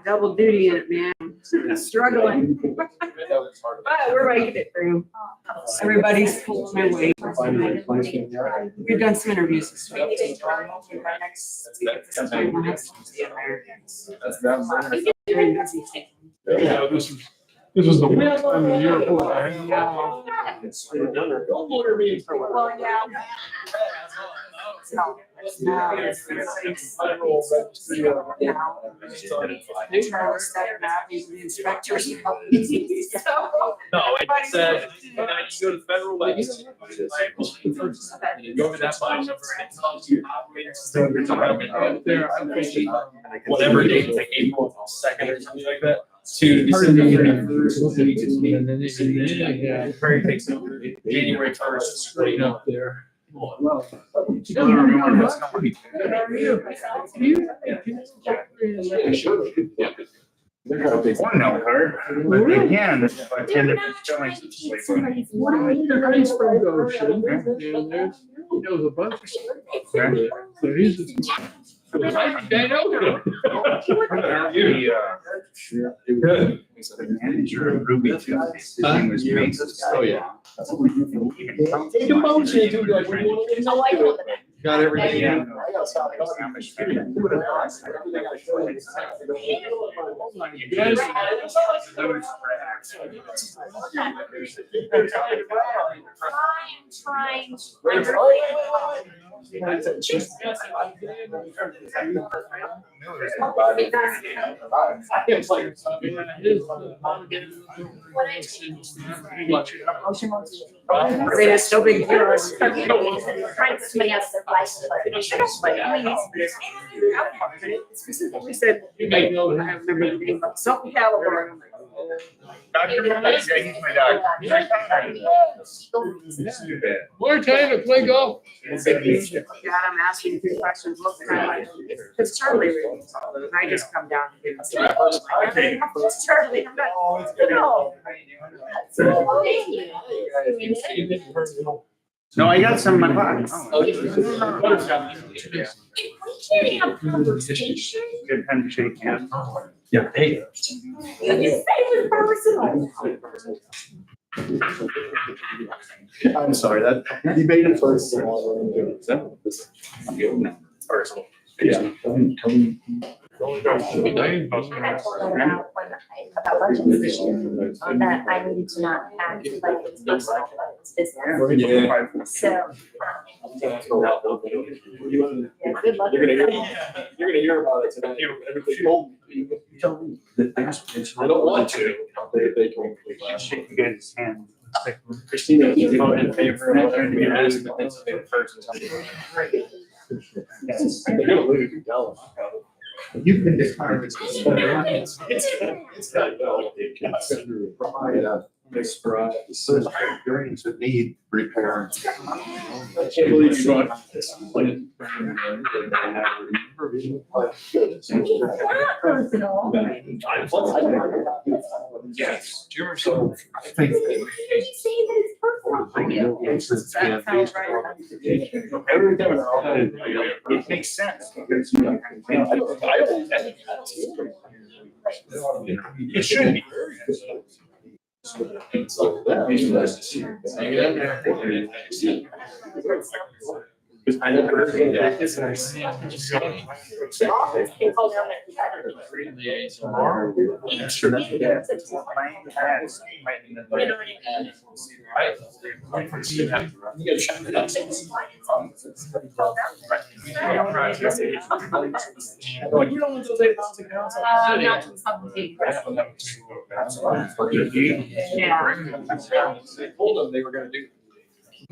Double duty in it, man. Struggling. But we're making it through. Everybody's pulling their weight. We've done some interviews this week. Next week at this time, we'll have some of the Americans. Very busy. Yeah, this was the worst time of the year for I had. Well, yeah. No, it's not. It's federal registry now. They're trying to set it up, even the inspectors. No, it said, you go to the federal website. You go to that file number and it tells you how whatever date, it's like April 2nd or something like that. To December 31st. And then yeah. Prairie takes over January 1st, right up there. Well, They're got a big one now, her. But they can, if I tend to showing. They're ice from Goshen, and there's, he knows a bunch of stuff. So he's just. The manager of Ruby too. His name was Mason. Oh, yeah. Take a motion to like, what do you want to Oh, I Got everything in. They're so big. Somebody else's license. Specifically said, I remember the name, something caliber. Dr. Morales, yeah, he's my doctor. More time to play golf. God, I'm asking you 3 questions, look at because Charlie reads all those, I just come down to give us. Charlie, I'm not. No, I got some in my pocket. We can't have conversation. Good time to shake hands. Yeah, hey. You say it was personal. I'm sorry, that, you made it first. Personal. Yeah. And I told him about budget this year, that I needed to not act like it's personal, but it's business. Yeah. So, yeah, good luck. You're gonna hear about it today. I don't want to. They can. Shake you guys' hand. Christina, you vote in favor of whatever you ask, but then say the first. Yes. They're gonna lose, you tell them. You can declare it's. It's got, provide this for drains that need repair. I can't believe you brought this. Personal. Yes. Do you remember so? I think. You say that it's personal. That sounds right. Every time it makes sense. Because it should be. I never heard of that. It's nice.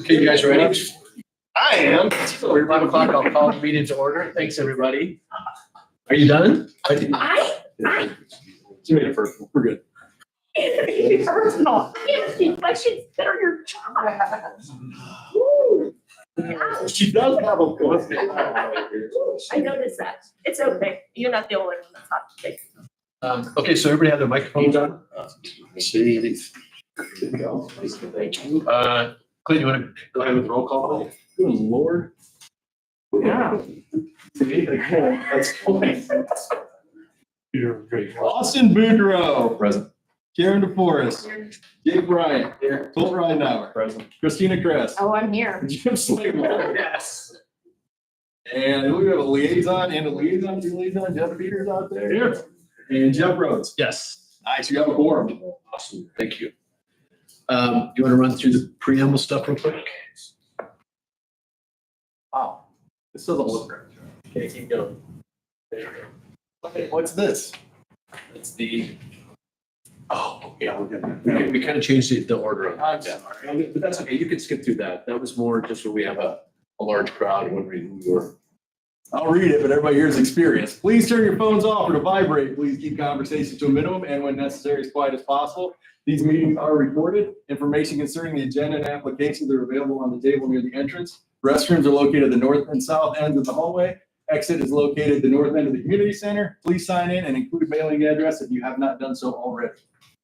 Okay, you guys ready? I am. We're 5:00. I'll call the meeting to order. Thanks, everybody. Are you done? I You made it first, we're good. it's personal. Asking questions that are your job. Woo. She does have a voice. I noticed that. It's okay. You're not the only one that's not. Okay, so everybody have their microphones on? Clint, you want to go ahead with the roll call? Good Lord. Yeah. me. That's funny. You're great. Austin Boudreaux. Present. Karen DeForest. Jake Bryant. Here. Colt Ridenhour. Present. Christina Kress. Oh, I'm here. Jim Slagle. Yes. And we have a liaison and a liaison, two liaison, Jeff Peters out there. Here. And Jeff Rhodes. Yes. Nice, you have a quorum. Awesome. Thank you. You want to run through the preamble stuff real quick? Wow. This doesn't look right. Okay, keep going. There you go. Okay, what's this? It's the, oh, yeah, we kind of changed the order of I'm that. sorry. But that's okay. You can skip through that. That was more just when we have a large crowd wondering who we were. I'll read it, but everybody here is experienced. Please turn your phones off or to vibrate. Please keep conversations to a minimum and when necessary, as quiet as possible. These meetings are recorded. Information concerning the agenda and applications are available on the table near the entrance. Restrooms are located at the north and south ends of the hallway. Exit is located at the north end of the community center. Please sign in and include mailing address if you have not done so already.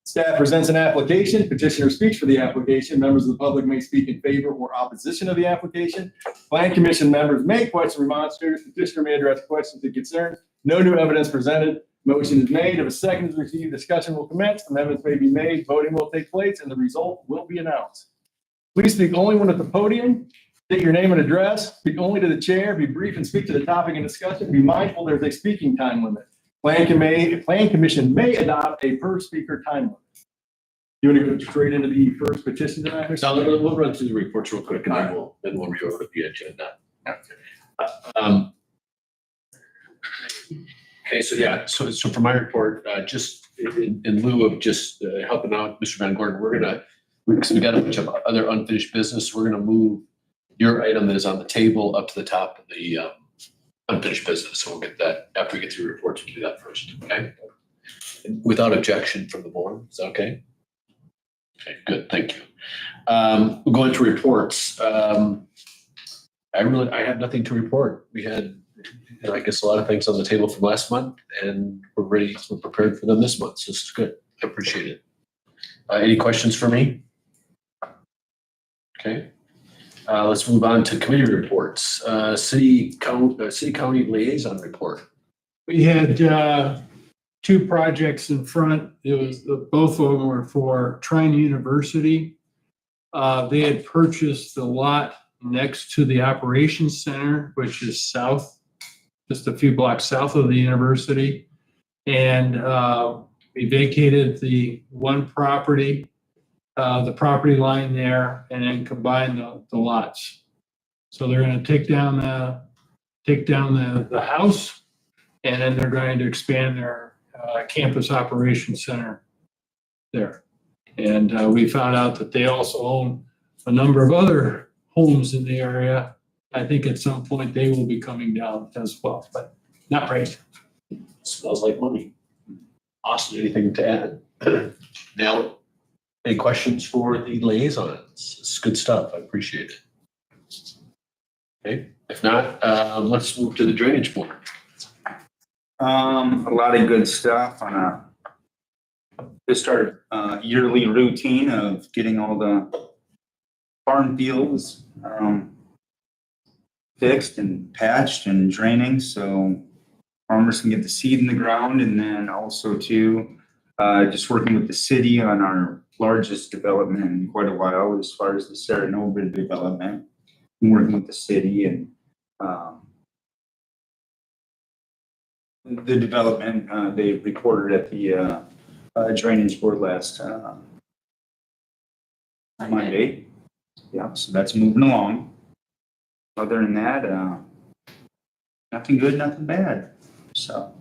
Staff presents an application. Petitioner speaks for the application. Members of the public may speak in favor or opposition of the application. Plan commission members may question remonstrators. Petitioner may address questions and concerns. No new evidence presented. Motion is made. If a second is received, discussion will commence. Amendments may be made. Voting will take place and the result will be announced. Please speak only when at the podium. State your name and address. Speak only to the chair. Be brief and speak to the topic in discussion. Be mindful there's a speaking time limit. Plan commission may adopt a per speaker time limit. You want to go straight into the first petition tonight? So we'll run through the reports real quick and then we'll reorder the agenda. Okay, so yeah, so for my report, just in lieu of just helping out Mr. Van Gordon, because we got a bunch of other unfinished business, we're gonna move your item that is on the table up to the top of the unfinished business. So we'll get that after we get through reports. We'll do that first, okay? Without objection from the board, is that okay? Okay, good, thank you. We'll go into reports. I have nothing to report. We had, I guess, a lot of things on the table from last month, and we're prepared for them this month. So this is good. I appreciate it. Any questions for me? Okay. Let's move on to committee reports. City county liaison report. We had two projects in front. It was both of them were for Trine University. They had purchased the lot next to the operations center, which is south, just a few blocks south of the university. And we vacated the one property, the property line there, and then combined the lots. So they're going to take down the house, and then they're going to expand their campus operations center there. And we found out that they also own a number of other homes in the area. I think at some point they will be coming down as well, but not right. Smells like money. Austin, anything to add? Now, any questions for the liaisons? It's good stuff. I appreciate it. Okay, if not, let's move to the drainage board. A lot of good stuff on just our yearly routine of getting all the farm fields fixed and patched and draining so farmers can get the seed in the ground, and then also too just working with the city on our largest development in quite a while as far as the Saranova development, and working with the city and the development they reported at the drainage board last Monday. Yeah, so that's moving along. Other than that, nothing good, nothing bad. So,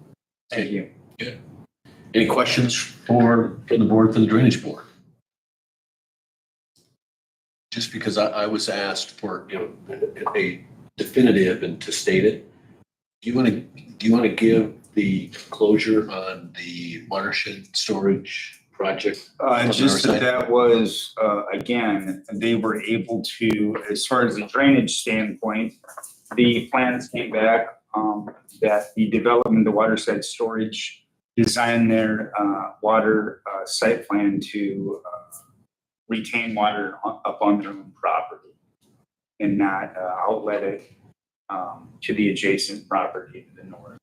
thank you. Good. Any questions for the board, for the drainage board? Just because I was asked for, a definitive and to state it. Do you want to give the closure on the watershed storage project? Just that was, again, they were able to, as far as the drainage standpoint, the plans came back that the development, the watershed storage designed their water site plan to retain water up on their own property and not outlet it to the adjacent property to the north.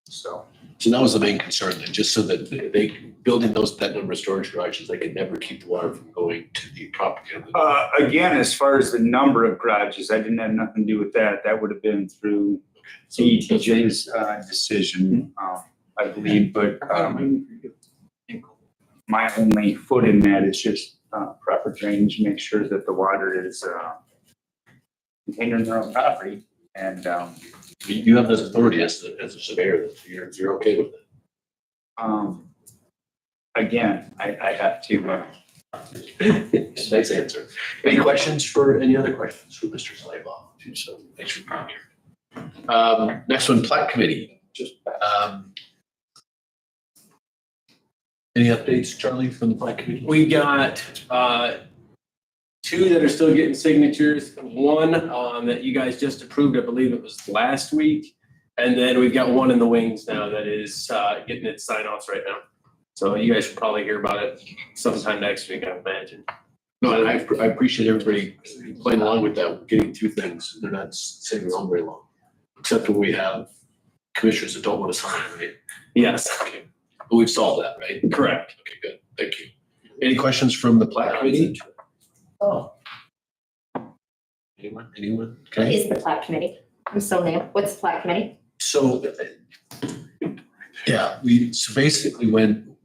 So, So that was the main concern then, just so that they, building that number of storage garages, they could never keep the water from going to the property. again, as far as the number of garages, I didn't have nothing to do with that. That would have been through DETJ's decision, I believe, but my only foot in that is just proper drainage, make sure that the water is contained in their own property. And You have this authority as a surveyor, that you're okay with it. again, I have to, Nice answer. Any questions any other questions for Mr. Slaybaugh? So thanks for being here. Next one, plat committee. Any updates, Charlie, from the plat committee? We got two that are still getting signatures. One that you guys just approved, I believe it was last week. And then we've got one in the wings now that is getting its sign-offs right now. So you guys should probably hear about it sometime next week, I imagine. No, I appreciate everybody playing along with that, getting through things. They're not sitting around very long, except when we have commissioners that don't want to sign, right? Yes, Okay. But we've solved that, right? correct. Okay, good. Thank you. Any questions from the plat committee? Oh. Anyone? What Okay. is the plat committee? I'm so new. What's the plat committee? So, yeah, so basically when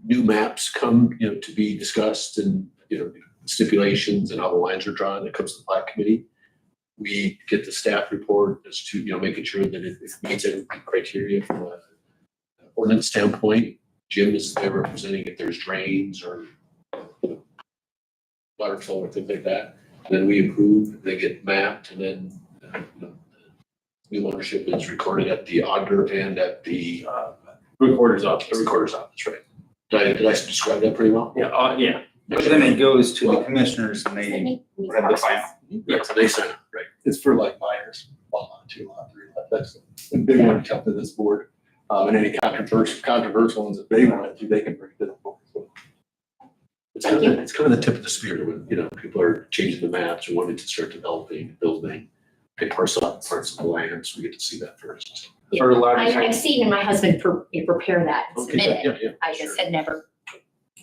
new maps come, to be discussed and, stipulations and how the lines are drawn, it comes to the plat committee. We get the staff report as to, making sure that it meets every criteria from an ordinance standpoint. Jim is there representing if there's drains or water flow or things like that. Then we approve, they get mapped, and then, new ownership is recorded at the auditor and at the Recorder's office. the recorder's office, right? Did I describe that pretty well? Yeah, yeah. but then it goes to the commissioners and they have the final. Yeah, so they sign it, right? It's for like minors, 1 lot, 2 lot, 3 lot, that's the big one to come to this board. And any controversial ones that they want to, they can bring to the board. It's kind of the tip of the spear when, people are changing the maps or wanting to start developing, building, they parcel out parts of the land, so we get to see that first. Yeah. Or a lot of I've times, seen my husband prepare that and Okay, submit it. yeah. I just had never.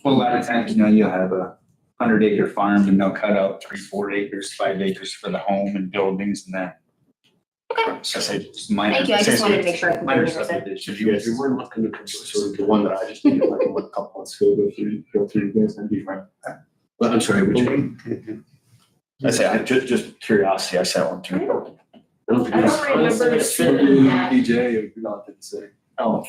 well, a lot of times, you'll have a 100-acre farm and they'll cut out 3-4 acres, 5 acres for the home and buildings and that. So it's minor. Thank you. I just wanted to make sure I Minor completely understood. subdivision. You guys are more than welcome to come to Sort of the one that I just did like a couple months ago, go through you guys and be fine. Well, I'm sorry, which one? I say, just curiosity, I sent one through. I don't think I it's- don't remember seeing that. DJ, we not did the same. Oh,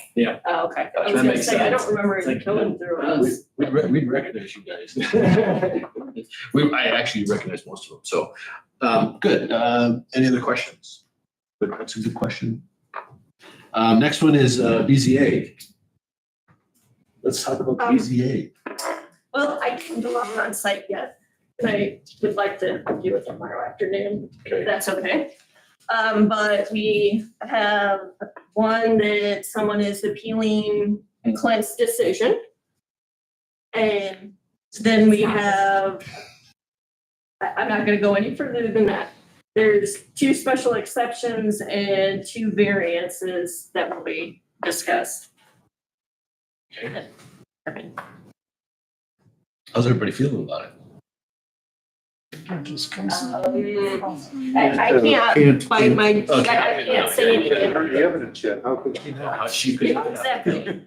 Oh, okay. I was That gonna makes say, I don't sense. remember It's it like, going through us. We'd recognize you guys. I actually recognize most of them, so, good. Any other questions? Good, that's a good question. Next one is BZA. Let's talk about BZA. Well, I didn't do it on site yet, and I would like to do it tomorrow afternoon, Okay. if that's okay. But we have one that someone is appealing Clint's decision. And then we have, I'm not gonna go any further than that. There's 2 special exceptions and 2 variances that will be discussed. Okay. How's everybody feeling about it? I can't bite my, I can't say anything. the evidence yet, how could you know? How she could. Exactly.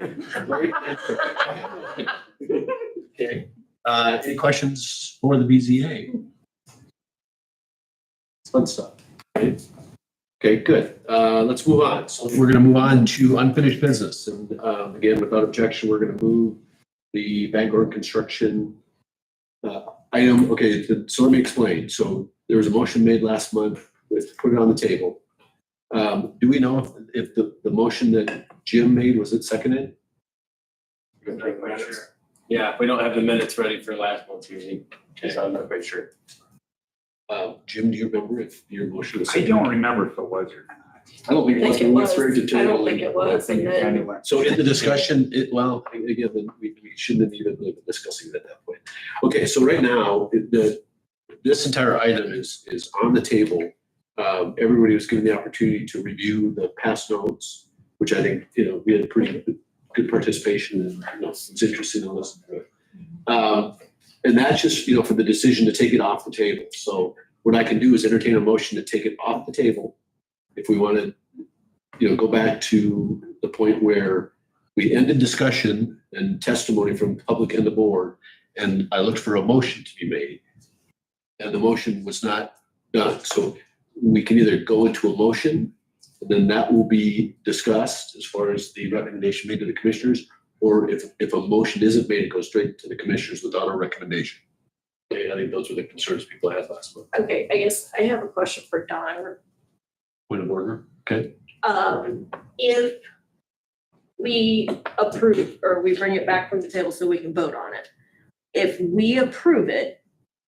Okay, any questions for the BZA? It's fun stuff. Okay, good. Let's move on. So we're gonna move on to unfinished business. And again, without objection, we're gonna move the Bangor construction item. Okay, so let me explain. So there was a motion made last month to put it on the table. Do we know if the motion that Jim made, was it seconded? Yeah, we don't have the minutes ready for last month's meeting, so I'm not quite sure. Jim, do you remember if your motion was I seconded? don't remember if it was or not. I don't think it I was, think it we went was. straight to I don't table. think it was, and then, So in the discussion, again, then we shouldn't have even been discussing it at that point. Okay, so right now, this entire item is on the table Everybody was given the opportunity to review the past notes, which I think, we had pretty good participation and, it's interesting to listen to it. And that's just, for the decision to take it off the table. So what I can do is entertain a motion to take it off the table. If we want to, go back to the point where we ended discussion and testimony from the public and the board, and I looked for a motion to be made, and the motion was not done. So we can either go into a motion, and then that will be discussed as far as the recommendation made to the commissioners, or if a motion isn't made, it goes straight to the commissioners without a recommendation. Okay, I think those were the concerns people had last month. Okay, I guess I have a question for Don. Point of order, okay? If we approve, or we bring it back from the table so we can vote on it, if we approve it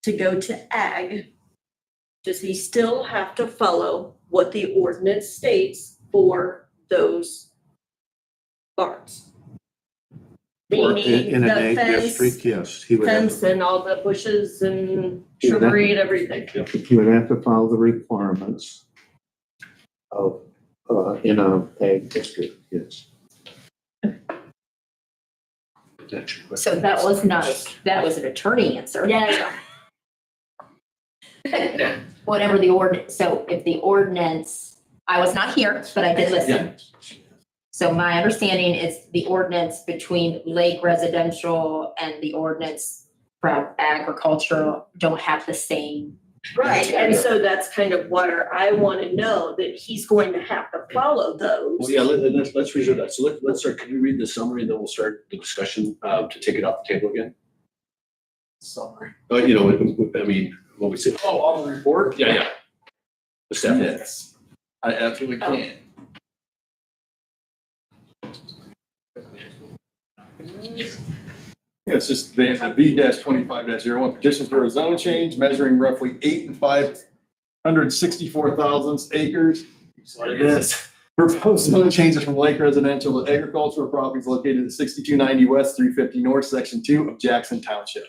to go to ag, does he still have to follow what the ordinance states for those barns? Meaning In an the ag fence, district, yes, he would have, fence and all the bushes and shrubbery and everything. he would have to follow the requirements of, in a ag district, yes. So that was not, that was an attorney answer. Yeah. Whatever the ordinance, so if the ordinance, I was not here, but I did listen. So my understanding is the ordinance between Lake Residential and the ordinance from agricultural don't have the same. Right, and so that's kind of where I want to know that he's going to have to follow those. Well, yeah, let's reserve that. So let's start, can you read the summary and then we'll start the discussion to take it off the table again? Summary. I mean, what we say. Oh, on the report? Yeah. The staff. Yes, I absolutely can. Yeah, it's just the V-25-01, petition for a zone change measuring roughly 8 and 564 thousandths acres. That's what it is. Proposed zone changes from lake residential to agricultural properties located at 6290 West, 350 North, Section 2 of Jackson Township.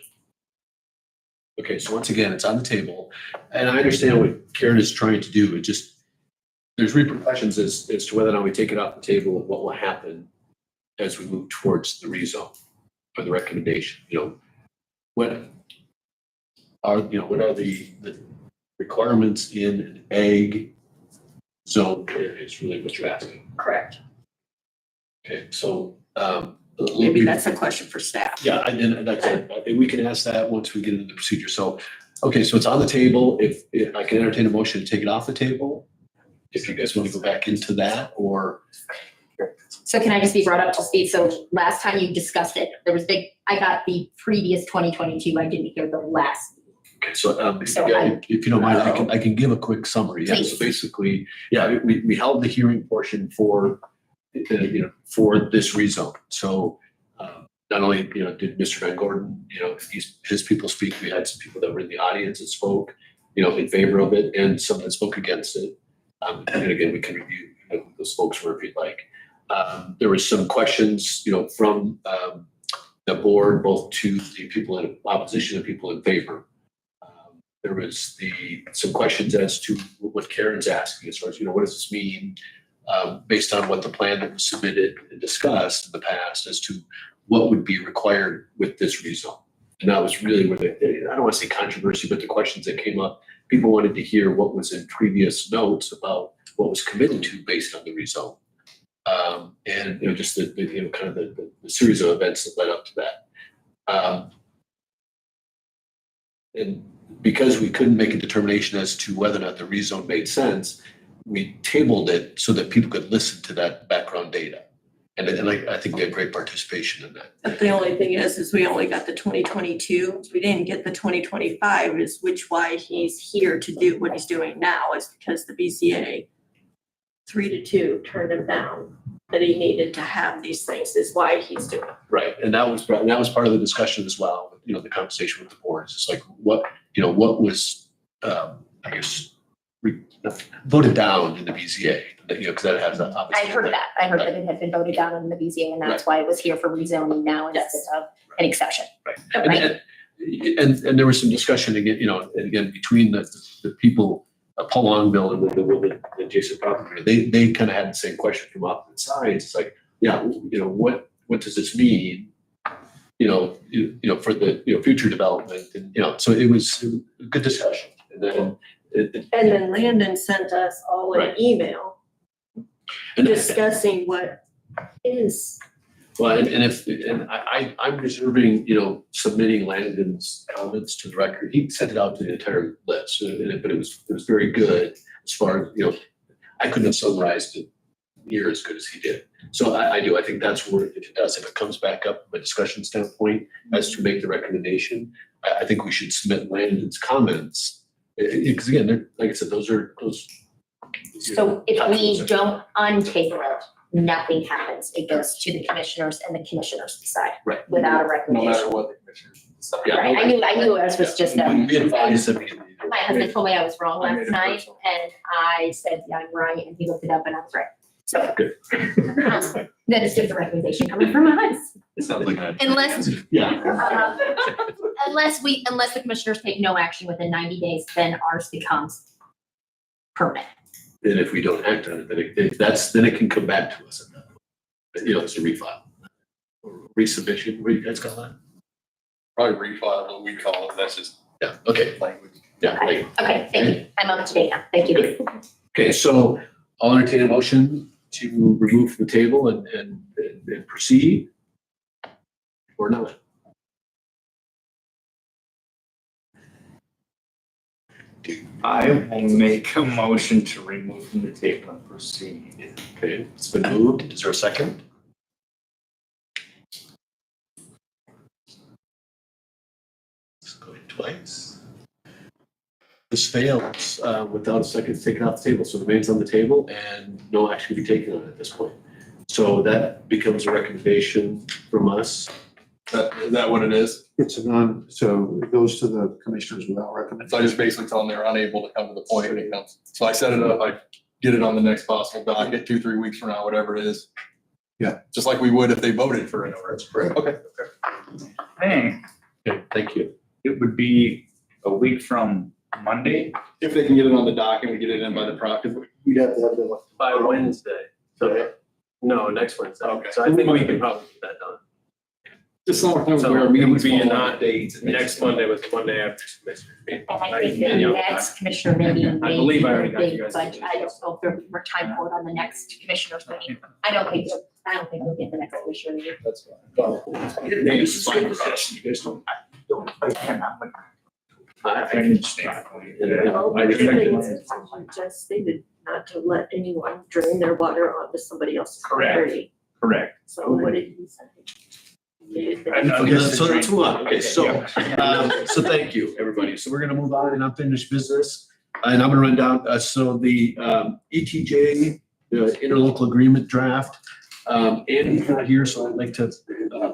Okay, so once again, it's on the table, and I understand what Karen is trying to do. It just, there's repercussions as to whether or not we take it off the table and what will happen as we move towards the rezone or the recommendation. What are the requirements in an ag zone is really what you're asking. Correct. Okay, so Maybe that's a question for staff. yeah, and that's it. I think we can ask that once we get into the procedure. So, okay, so it's on the table. If I can entertain a motion to take it off the table, if you guys want to go back into that, or So can I just be brought up to speed? So last time you discussed it, there was I got the previous 2022, I didn't hear the last. okay, so So yeah, if you don't mind, I can give a quick summary. Yeah, so Please. basically, yeah, we held the hearing portion for for this rezone. So not only did Mr. Van Gordon, his people speak. We had some people that were in the audience that spoke, in favor of it, and some that spoke against it. And again, we can review who those folks were if you'd like. There were some questions, from the board, both to the people in opposition and people in favor. There was some questions as to what Karen's asking, as far as, what does this mean, based on what the plan that was submitted and discussed in the past as to what would be required with this rezone. And that was really where I don't want to say controversy, but the questions that came up, people wanted to hear what was in previous notes about what was committed to based on the rezone. And just the kind of the series of events that led up to that. And because we couldn't make a determination as to whether or not the rezone made sense, we tabled it so that people could listen to that background data. And I think we had great participation in that. But the only thing is we only got the 2022. We didn't get the 2025, is why he's here to do what he's doing now, is because the BCA 3-2 turned him down, that he needed to have these things, is why he's doing it. Right, and that was part of the discussion as well. The conversation with the board is just like what was voted down in the BZA. Because that has that obviously. I heard that. I heard that it had been voted down in the BZA, and that's why it was here for rezoning now instead of an exception. Right, Right. and there was some discussion again, between the people Paul Longbill and the woman, the Jason property, they kind of had the same question from opposite sides. It's like, yeah, what does this mean? For the, future development and, so it was a good discussion. And then And then Landon sent us all an Right. email and- discussing what is. Well, I'm reserving, submitting Landon's comments to the record. He sent it out to the entire list, but it was very good as far as, I couldn't have summarized it near as good as he did. So I do, I think that's where if it does, if it comes back up from a discussion standpoint as to make the recommendation, I think we should submit Landon's comments. Because again, like I said, those. So if we don't untable it, nothing happens. It goes to the commissioners and the commissioners decide. Right. Without a No recommendation. matter what the commissioners decide. Yeah. Right, I knew it was just a. We advised them. My husband told me I was wrong I made last it night, personal. and I said, yeah, I'm right, and he looked it up and I was right. So. Good. That is just a recommendation coming from us. It sounds like that. Unless, Yeah. unless the commissioners take no action within 90 days, then ours becomes permanent. And if we don't act on it, then it can come back to us at that point. It's a refile. Or resubmission, what do you guys call that? Probably refile what we call it, that's just Yeah, okay, language. yeah, right. Okay, thank you. I'm up to date now. Thank you. Okay, so I'll entertain a motion to remove from the table and proceed or not. I will make a motion to remove from the table and proceed. Okay, it's been moved. Is there a second? Let's go twice. This fails without a second taken off the table, so it remains on the table and no action can be taken on it at this point. So that becomes a recommendation from us. Is that what it is? It's so it goes to the commissioners without recommendation. So I just basically tell them they're unable to come to the point when it comes. So I set it up, I get it on the next possible docket, 2-3 weeks from now, whatever it is. Yeah. Just like we would if they voted for it. That's correct. Okay. Hey, Okay, thank you. it would be a week from Monday. If they can get it on the docket, we get it in by the proctor. We'd have to have the. By Wednesday. So, no, next Wednesday. Okay. So I think we can probably get that done. Just sometimes So where our it would meetings be fall on not dates. Next Monday was the Monday after commissioners meeting. And I think the next commissioner meeting I may believe be I a already got you big guys. budget. I don't know if there'll be more time for it on the next commissioners meeting. I don't think we'll get the next commissioner meeting. That's fine. It's fine for us. You guys don't. I understand. Well, I the respect thing it. is, you just stated not to let anyone drain their water onto somebody else's Correct. property. Correct. So what did you say? Okay, so let's move on. Okay, so thank you, everybody. So we're gonna move on and unfinished business. And I'm gonna run down, so the ETJ, the interlocal agreement draft. Andy's not here, so I'd like to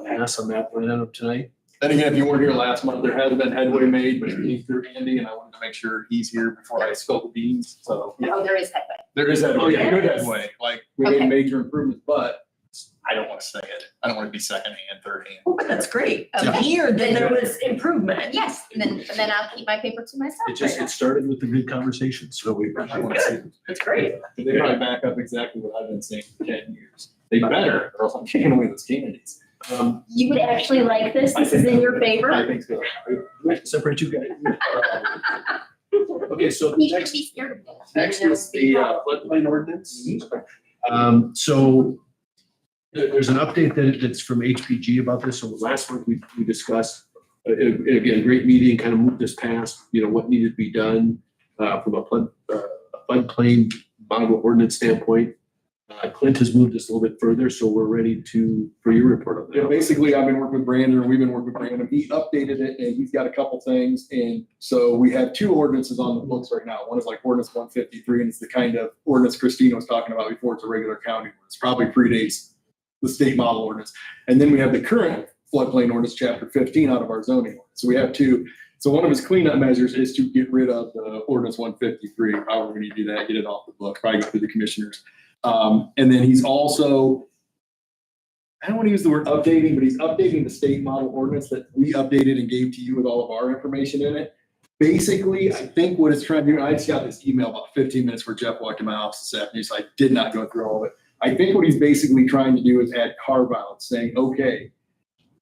pass on that one up tonight. Then again, if you weren't here last month, there has been headway made, but he's through Andy and I wanted to make sure he's here before I spill the beans. So Oh, there is headway. there is headway, Oh, yeah. good headway. Like we Okay. made major improvements, but I don't want to say it. I don't want to be second hand, third hand. Oh, but that's great. Okay. Here, then there was improvement. Yes, and then I'll keep my paper to myself. It started with a good conversation, so we. I want to see it. That's great. They probably back up exactly what I've been saying for 10 years. They better, or else I'm taking away those candidates. You would actually like this? This is in your I favor? think so. Separate you guys. Okay, so You should next, be scared of me. next is the floodplain ordinance. So there's an update that's from HPG about this. So last week we discussed, again, great meeting, kind of moved this past, what needed to be done from a floodplain model ordinance standpoint. Clint has moved us a little bit further, so we're ready for your report on Yeah, that. basically, I've been working with Brandon, we've been working with Brandon. He updated it and he's got a couple things. And so we have 2 ordinances on the books right now. One is like ordinance 153, and it's the kind of ordinance Christina was talking about before. It's a regular county ordinance, probably predates the state model ordinance. And then we have the current floodplain ordinance, chapter 15 out of our zoning ordinance. So we have 2. So one of his cleanup measures is to get rid of the ordinance 153. However, we need to do that, get it off the book, probably go through the commissioners. And then he's also, I don't want to use the word updating, but he's updating the state model ordinance that we updated and gave to you with all of our information in it. basically, I think what it's trying to do, I just got this email about 15 minutes where Jeff walked in my office this afternoon, so I did not go through all of it. I think what he's basically trying to do is add carve outs, saying, okay,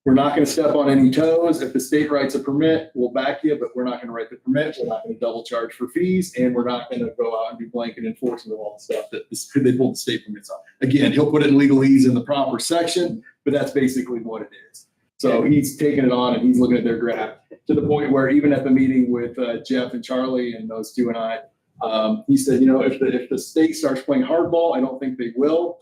we're not going to step on any toes. If the state writes a permit, we'll back you, but we're not going to write the permit. We're not going to double charge for fees, and we're not going to go out and do blanket enforcement of all the stuff that they pull the state permits on. Again, he'll put it in legalese in the proper section, but that's basically what it is. So he's taking it on and he's looking at their draft to the point where even at the meeting with Jeff and Charlie and those two and I, he said, if the state starts playing hardball, I don't think they will.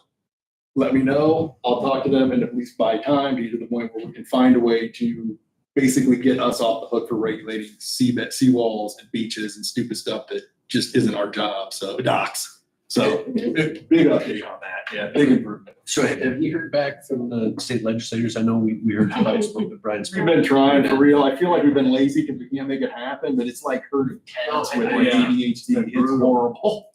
Let me know. I'll talk to them and at least buy time to get to the point where we can find a way to basically get us off the hook for regulating seawalls and beaches and stupid stuff that just isn't our job. So docks. So big update on that. Yeah, big improvement. So have you heard back from the state legislators? I know we heard about spoke with Brian. We've been trying for real. I feel like we've been lazy because we can't make it happen, but it's like herding cats with like ADHD. It's horrible.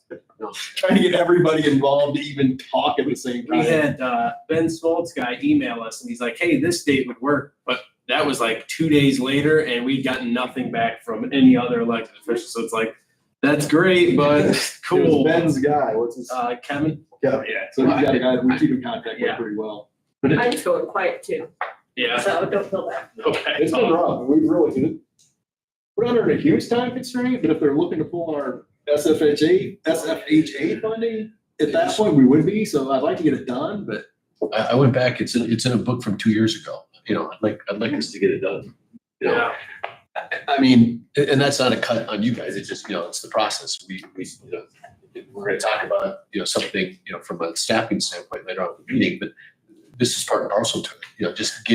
Trying to get everybody involved to even talk at the same time. We had Ben Smoltz guy email us and he's like, hey, this date would work. But that was like 2 days later and we'd gotten nothing back from any other elected official. So it's like, that's great, but It was cool. Ben's guy. What's his? Kevin? Yeah. So he's got a guy that we keep in contact with Yeah. pretty well. I'm just going quiet too, Yeah. so don't feel bad. Okay. It's been rough. We've really, we're under a huge time constraint, but if they're looking to pull our SFHA funding, at that point we would be. So I'd like to get it done, but I went back, it's in a book from 2 years ago. I'd like us to get it done. Yeah. I mean, and that's not a cut on you guys. It's just, it's the process. We're going to talk about, something, from a staffing standpoint later on in the meeting, but this is part and parcel to it, just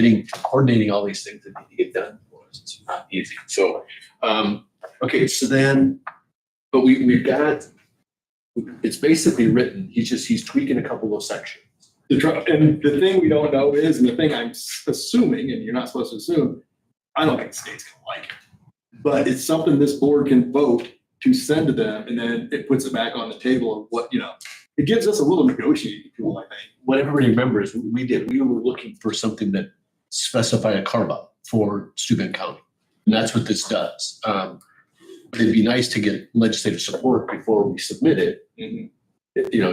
coordinating all these things that need to get done for us. It's not easy. So, okay, so then, but we've got, it's basically written. He's tweaking a couple of sections. and the thing we don't know is, and the thing I'm assuming, and you're not supposed to assume, I don't think the state's gonna like it. But it's something this board can vote to send to them, and then it puts it back on the table of what, it gives us a little negotiating tool, I think. What everybody remembers, we were looking for something that specified a carve out for Steuben County. And that's what this does. But it'd be nice to get legislative support before we submit it.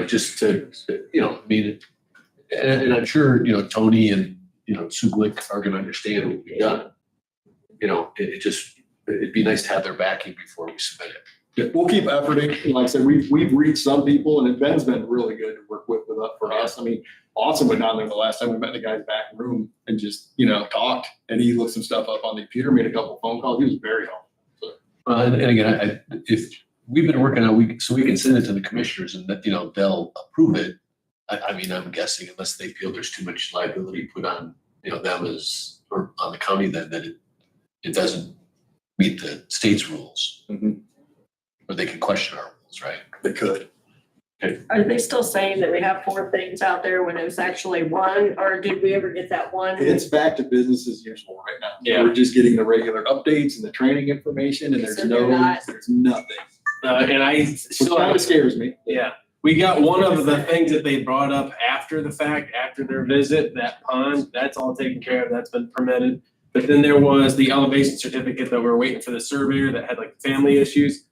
Just to, I mean, and I'm sure, Tony and, Sue Glick are gonna understand what we've done. It'd be nice to have their backing before we submit it. Yeah, we'll keep efforting. Like I said, we've reached some people, and Ben's been really good to work with for us. I mean, Austin went down there the last time we met in the guy's back room and just, talked, and he looked some stuff up on the computer, made a couple phone calls. He was very helpful. So, And again, if we've been working on, so we can send it to the commissioners and that, they'll approve it. I mean, I'm guessing unless they feel there's too much liability put on, them or on the county, that it doesn't meet the state's rules. Or they can question our rules, right? they could. Are they still saying that we have 4 things out there when it was actually 1, or did we ever get that 1? It's back to business as usual right now. Yeah. We're just getting the regular updates and the training information, and there's So they're not- there's nothing. And I Which still kind of scares me. Yeah, we got one of the things that they brought up after the fact, after their visit, that pond, that's all taken care of, that's been permitted. But then there was the elevation certificate that we're waiting for the surveyor that had like family issues.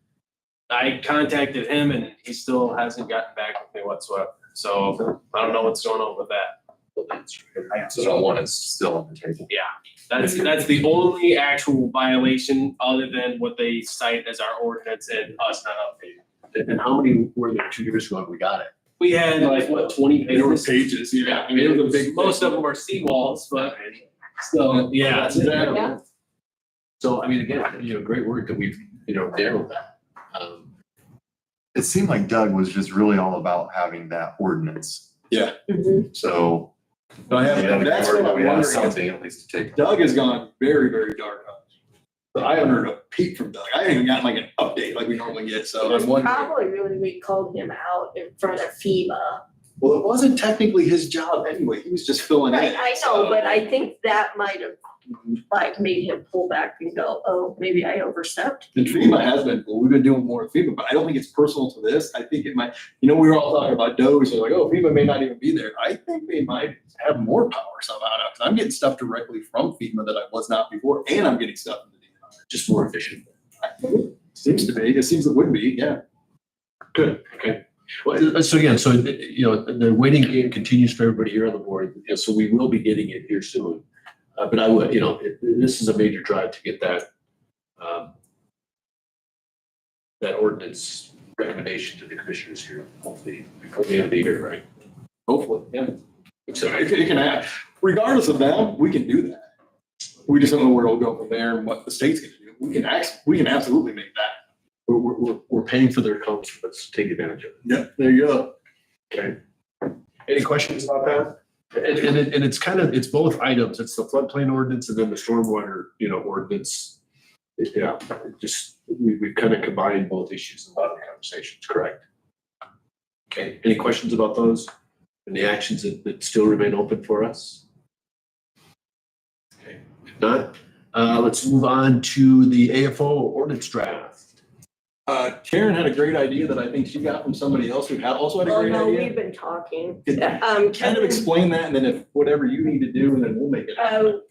I contacted him and he still hasn't gotten back with me whatsoever. So I don't know what's going on with that. So that one is still on the table. That's the only actual violation other than what they cite as our ordinance and us not updating. And how many were there 2 years ago when we got it? We had like, what, 20 There were pages? pages, yeah. I mean, it was a big. Most of them are seawalls, but still, yeah. That's exactly. Yeah. So, I mean, again, great work that we've, narrowed that. It seemed like Doug was just really all about having that ordinance. Yeah. So. I have, that's what I'm We have wondering. something at least to take. Doug has gone very, very dark on us. So I haven't heard a peep from Doug. I haven't even gotten like an update like we normally get, so I'm wondering. Probably really, we called him out in front of FEMA. Well, it wasn't technically his job anyway. He was just filling in. Right, I know, but I think that might have like made him pull back and go, oh, maybe I overstepped. And FEMA has been, well, we've been doing more with FEMA, but I don't think it's personal to this. I think it might, we were all talking about Doge, so like, oh, FEMA may not even be there. I think they might have more power somehow now, because I'm getting stuff directly from FEMA that I was not before, and I'm getting stuff from the DNR. Just more efficient. Seems to be, it seems it would be, yeah. Good, okay. Well, so again, so, you know, the waiting game continues for everybody here on the board, you know, so we will be getting it here soon. But I would, you know, this is a major drive to get that, that ordinance recommendation to the commissioners here, hopefully before the end of the year, right? Hopefully, yeah. So, It can happen. Regardless of them, we can do that. We just don't know where it'll go from there and what the state's gonna do. We can absolutely make that. we're paying for their codes, let's take advantage of it. Yeah, there you go. Okay. Any questions about that? And it's kind of, it's both items. It's the floodplain ordinance and then the stormwater, you know, ordinance. Yeah, we've kind of combined both issues in a lot of the conversations, correct? Okay, any questions about those? And the actions that still remain open for us? Okay, if not, let's move on to the AFO ordinance draft. Karen had a great idea that I think she got from somebody else who also had a Well, great no, idea. we've been talking. Kind of explain that and then if whatever you need to do and then we'll make it.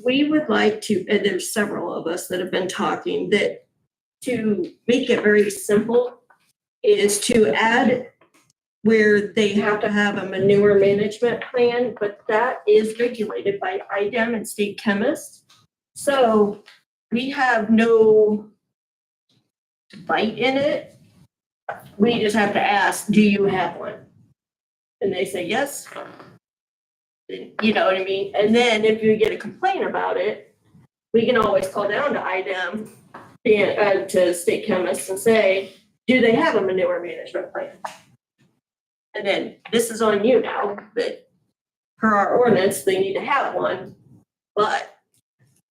We would like to, and there's several of us that have been talking, that to make it very simple is to add where they have to have a manure management plan, but that is regulated by IDEM and state chemists. So we have no bite in it. We just have to ask, do you have one? And they say yes. You know what I mean? And then if you get a complaint about it, we can always call down to IDEM and to state chemists and say, do they have a manure management plan? And then this is on you now, that per our ordinance, they need to have one, but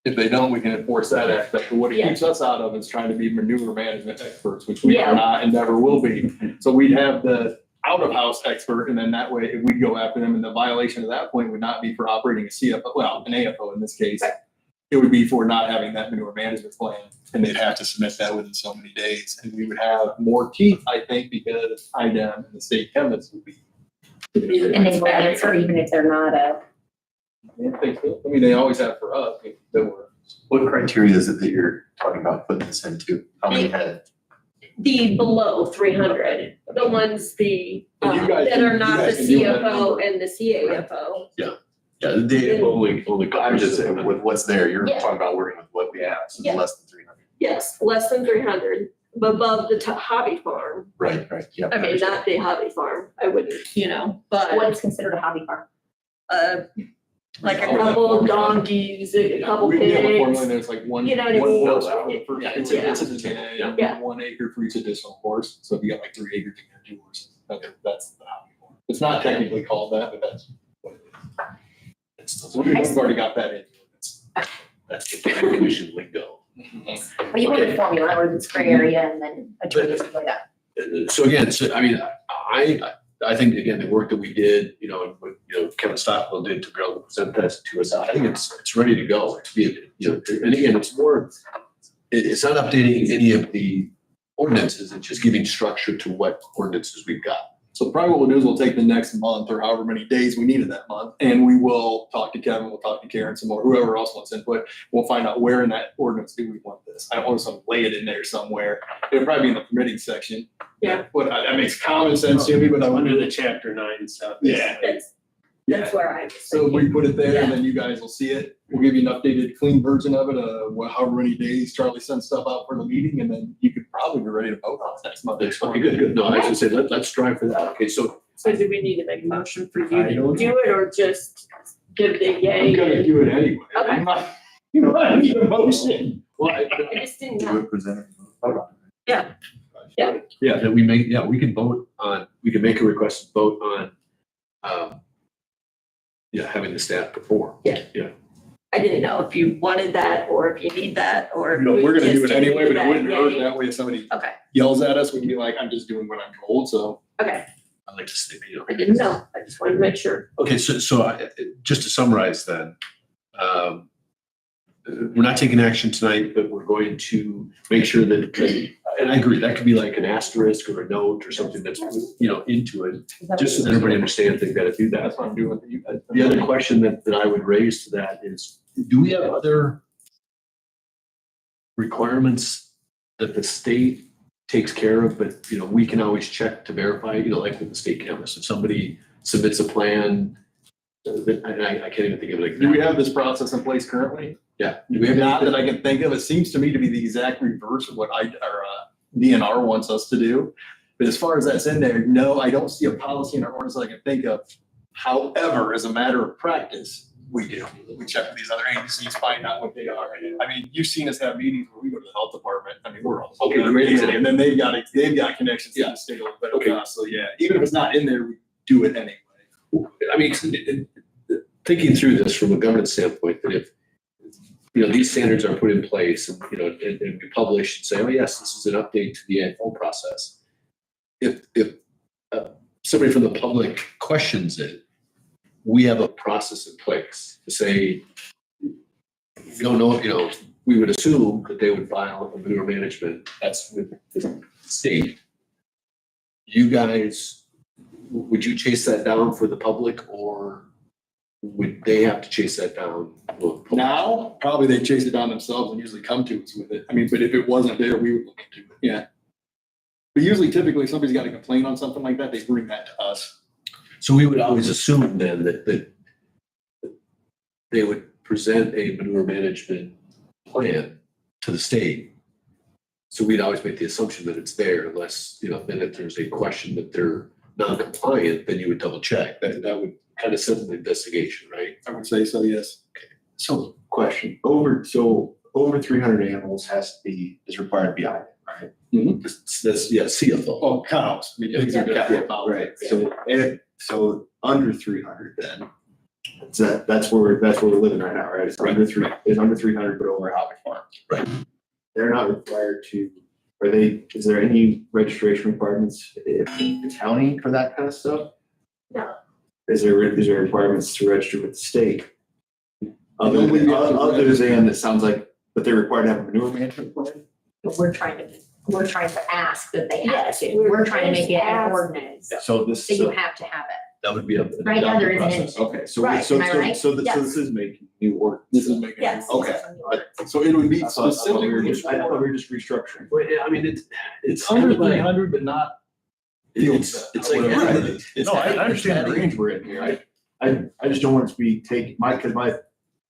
If they don't, we can enforce that aspect. But what it Yeah. keeps us out of is trying to be manure management experts, which we Yeah. are not and never will be. So we'd have the out of house expert, and then that way, if we go after them, and the violation at that point would not be for operating a CFO, well, an AFO in this case. It would be for not having that manure management plan, and they'd have to submit that within so many days. And we would have more teeth, I think, because IDEM and the state chemists would be. And they will answer even if they're not a. I mean, they always have for us. What criteria is it that you're talking about putting this into? How many had? the below 300, the ones You guys that are can- not you the guys can do that CFO number. and the CAFO. Yeah, they only. I'm just saying, with what's there, you're Yeah. talking about working with what we have, so Yeah. less than 300. Yes, less than 300, above the hobby farm. Right, yeah. I mean, not the hobby farm, I wouldn't, What but, is considered a hobby farm? like a Oh, that couple formula. donkeys, a couple We have a formula, pigs. and there's like one, You know what I one mean? horse out for, Yeah, it's yeah. a day, and Yeah. 1 acre for each additional horse. So if you got like 3 acres, you can have 2 horses. That's the hobby farm. It's not technically called that, but that's what it is. We've already got that in. That's the commission lingo. But you want a formula where it's gray area and then a tree or something like that. So again, I mean, I think, again, the work that we did, and what, Kevin Stockwell did to be able to present that to us, I think it's ready to go. It's and again, it's more, it's not updating any of the ordinances, it's just giving structure to what ordinances we've got. So probably what we'll do is we'll take the next month or however many days we needed that month, and we will talk to Kevin, we'll talk to Karen some more, whoever else wants input. We'll find out where in that ordinance do we want this. I don't want to lay it in there somewhere. It'll probably be in the permitting section. Yeah. But that makes common sense to me, but I Under wonder. the chapter 9 stuff. Yeah. That's where I was So thinking. we put it there and then you guys will see it. We'll give you an updated, clean version of it, however many days Charlie sends stuff out for the meeting, and then you could probably be ready to vote on it next month. Okay, good. No, I was gonna say, let's strive for that. Okay, so So do we need to make a motion for you I to don't- do it or just give the yay? I'm gonna do it anyway. Okay. I'm not, I need a motion. well, I just didn't Do know. it, present it, vote on it. that we can vote on, we can make a request to vote on, having the staff perform. I didn't know if you wanted that or if you need that or. if No, we we're gonna do just it anyway, but it that wouldn't hurt yay. that way if somebody Okay, yells at us, we can be like, I'm just doing what I'm told, so. okay. I'd like to say, I didn't know. I just wanted to make sure. Okay, so just to summarize then, we're not taking action tonight, but we're going to make sure that, and I agree, that could be like an asterisk or a note or something that's, into it, just so that everybody understands they've got to do that. That's what I'm doing for you guys. The other question that I would raise to that is, do we have other requirements that the state takes care of, but, you know, we can always check to verify, you know, like with the state cameras, if somebody submits a plan, I can't even think of it. Do we have this process in place currently? Yeah. Do we have Not that anything? I can think of. It seems to me to be the exact reverse of what DNR wants us to do. But as far as that's in there, no, I don't see a policy in our ordinance that I can think of. However, as a matter of practice, we do. We check with these other agencies, find out what they are. I mean, you've seen us have meetings where we go to the health department. I mean, we're all. Okay, amazing. And then they've got connections to the state a little bit. Okay. So yeah, even if it's not in there, we do it anyway. I mean, thinking through this from a governance standpoint, that if, you know, these standards are put in place and, you know, and we publish and say, oh, yes, this is an update to the AFO process. If somebody from the public questions it, we have a process in place to say, we don't know, you know, we would assume that they would file a manure management, that's with the state. You guys, would you chase that down for the public, or would they have to chase that down? Now, probably they chase it down themselves and usually come to us with it. I mean, but if it wasn't there, we would look into it. Yeah. But usually, typically, if somebody's got a complaint on something like that, they bring that to us. So we would always assume then that they would present a manure management plan to the state. So we'd always make the assumption that it's there, unless, you know, then if there's a question that they're non-compliant, then you would double check. That would kind of settle the investigation, right? I would say so, yes. So question, over 300 animals is required to be on it, right? That's, yeah, CFO. Oh, cows. I mean, pigs are definitely about Right, so under 300 then, that's where we're living right now, right? It's under 300, but over a hobby farm. Right. They're not required to, is there any registration requirements in the county for that kind of stuff? No. Is there requirements to register with the state? Other Nobody than, else other registered. than, it sounds like, but they're required to have a manure management plan? But we're trying to ask that they have Yes, to. We're trying to make it an ask. ordinance, So this. so you have to have it. That would be a. Right now, there isn't process. any. Okay, so, Right, am I right? so this Yes. is making new ordinance. This is making. Yes. Okay. So it would be I thought we specifically. were just restructuring. Well, yeah, I mean, it's It's kind under of like, 300, but not. it's like. Right. No, I understand the range we're in here. I just don't want it to be taken, because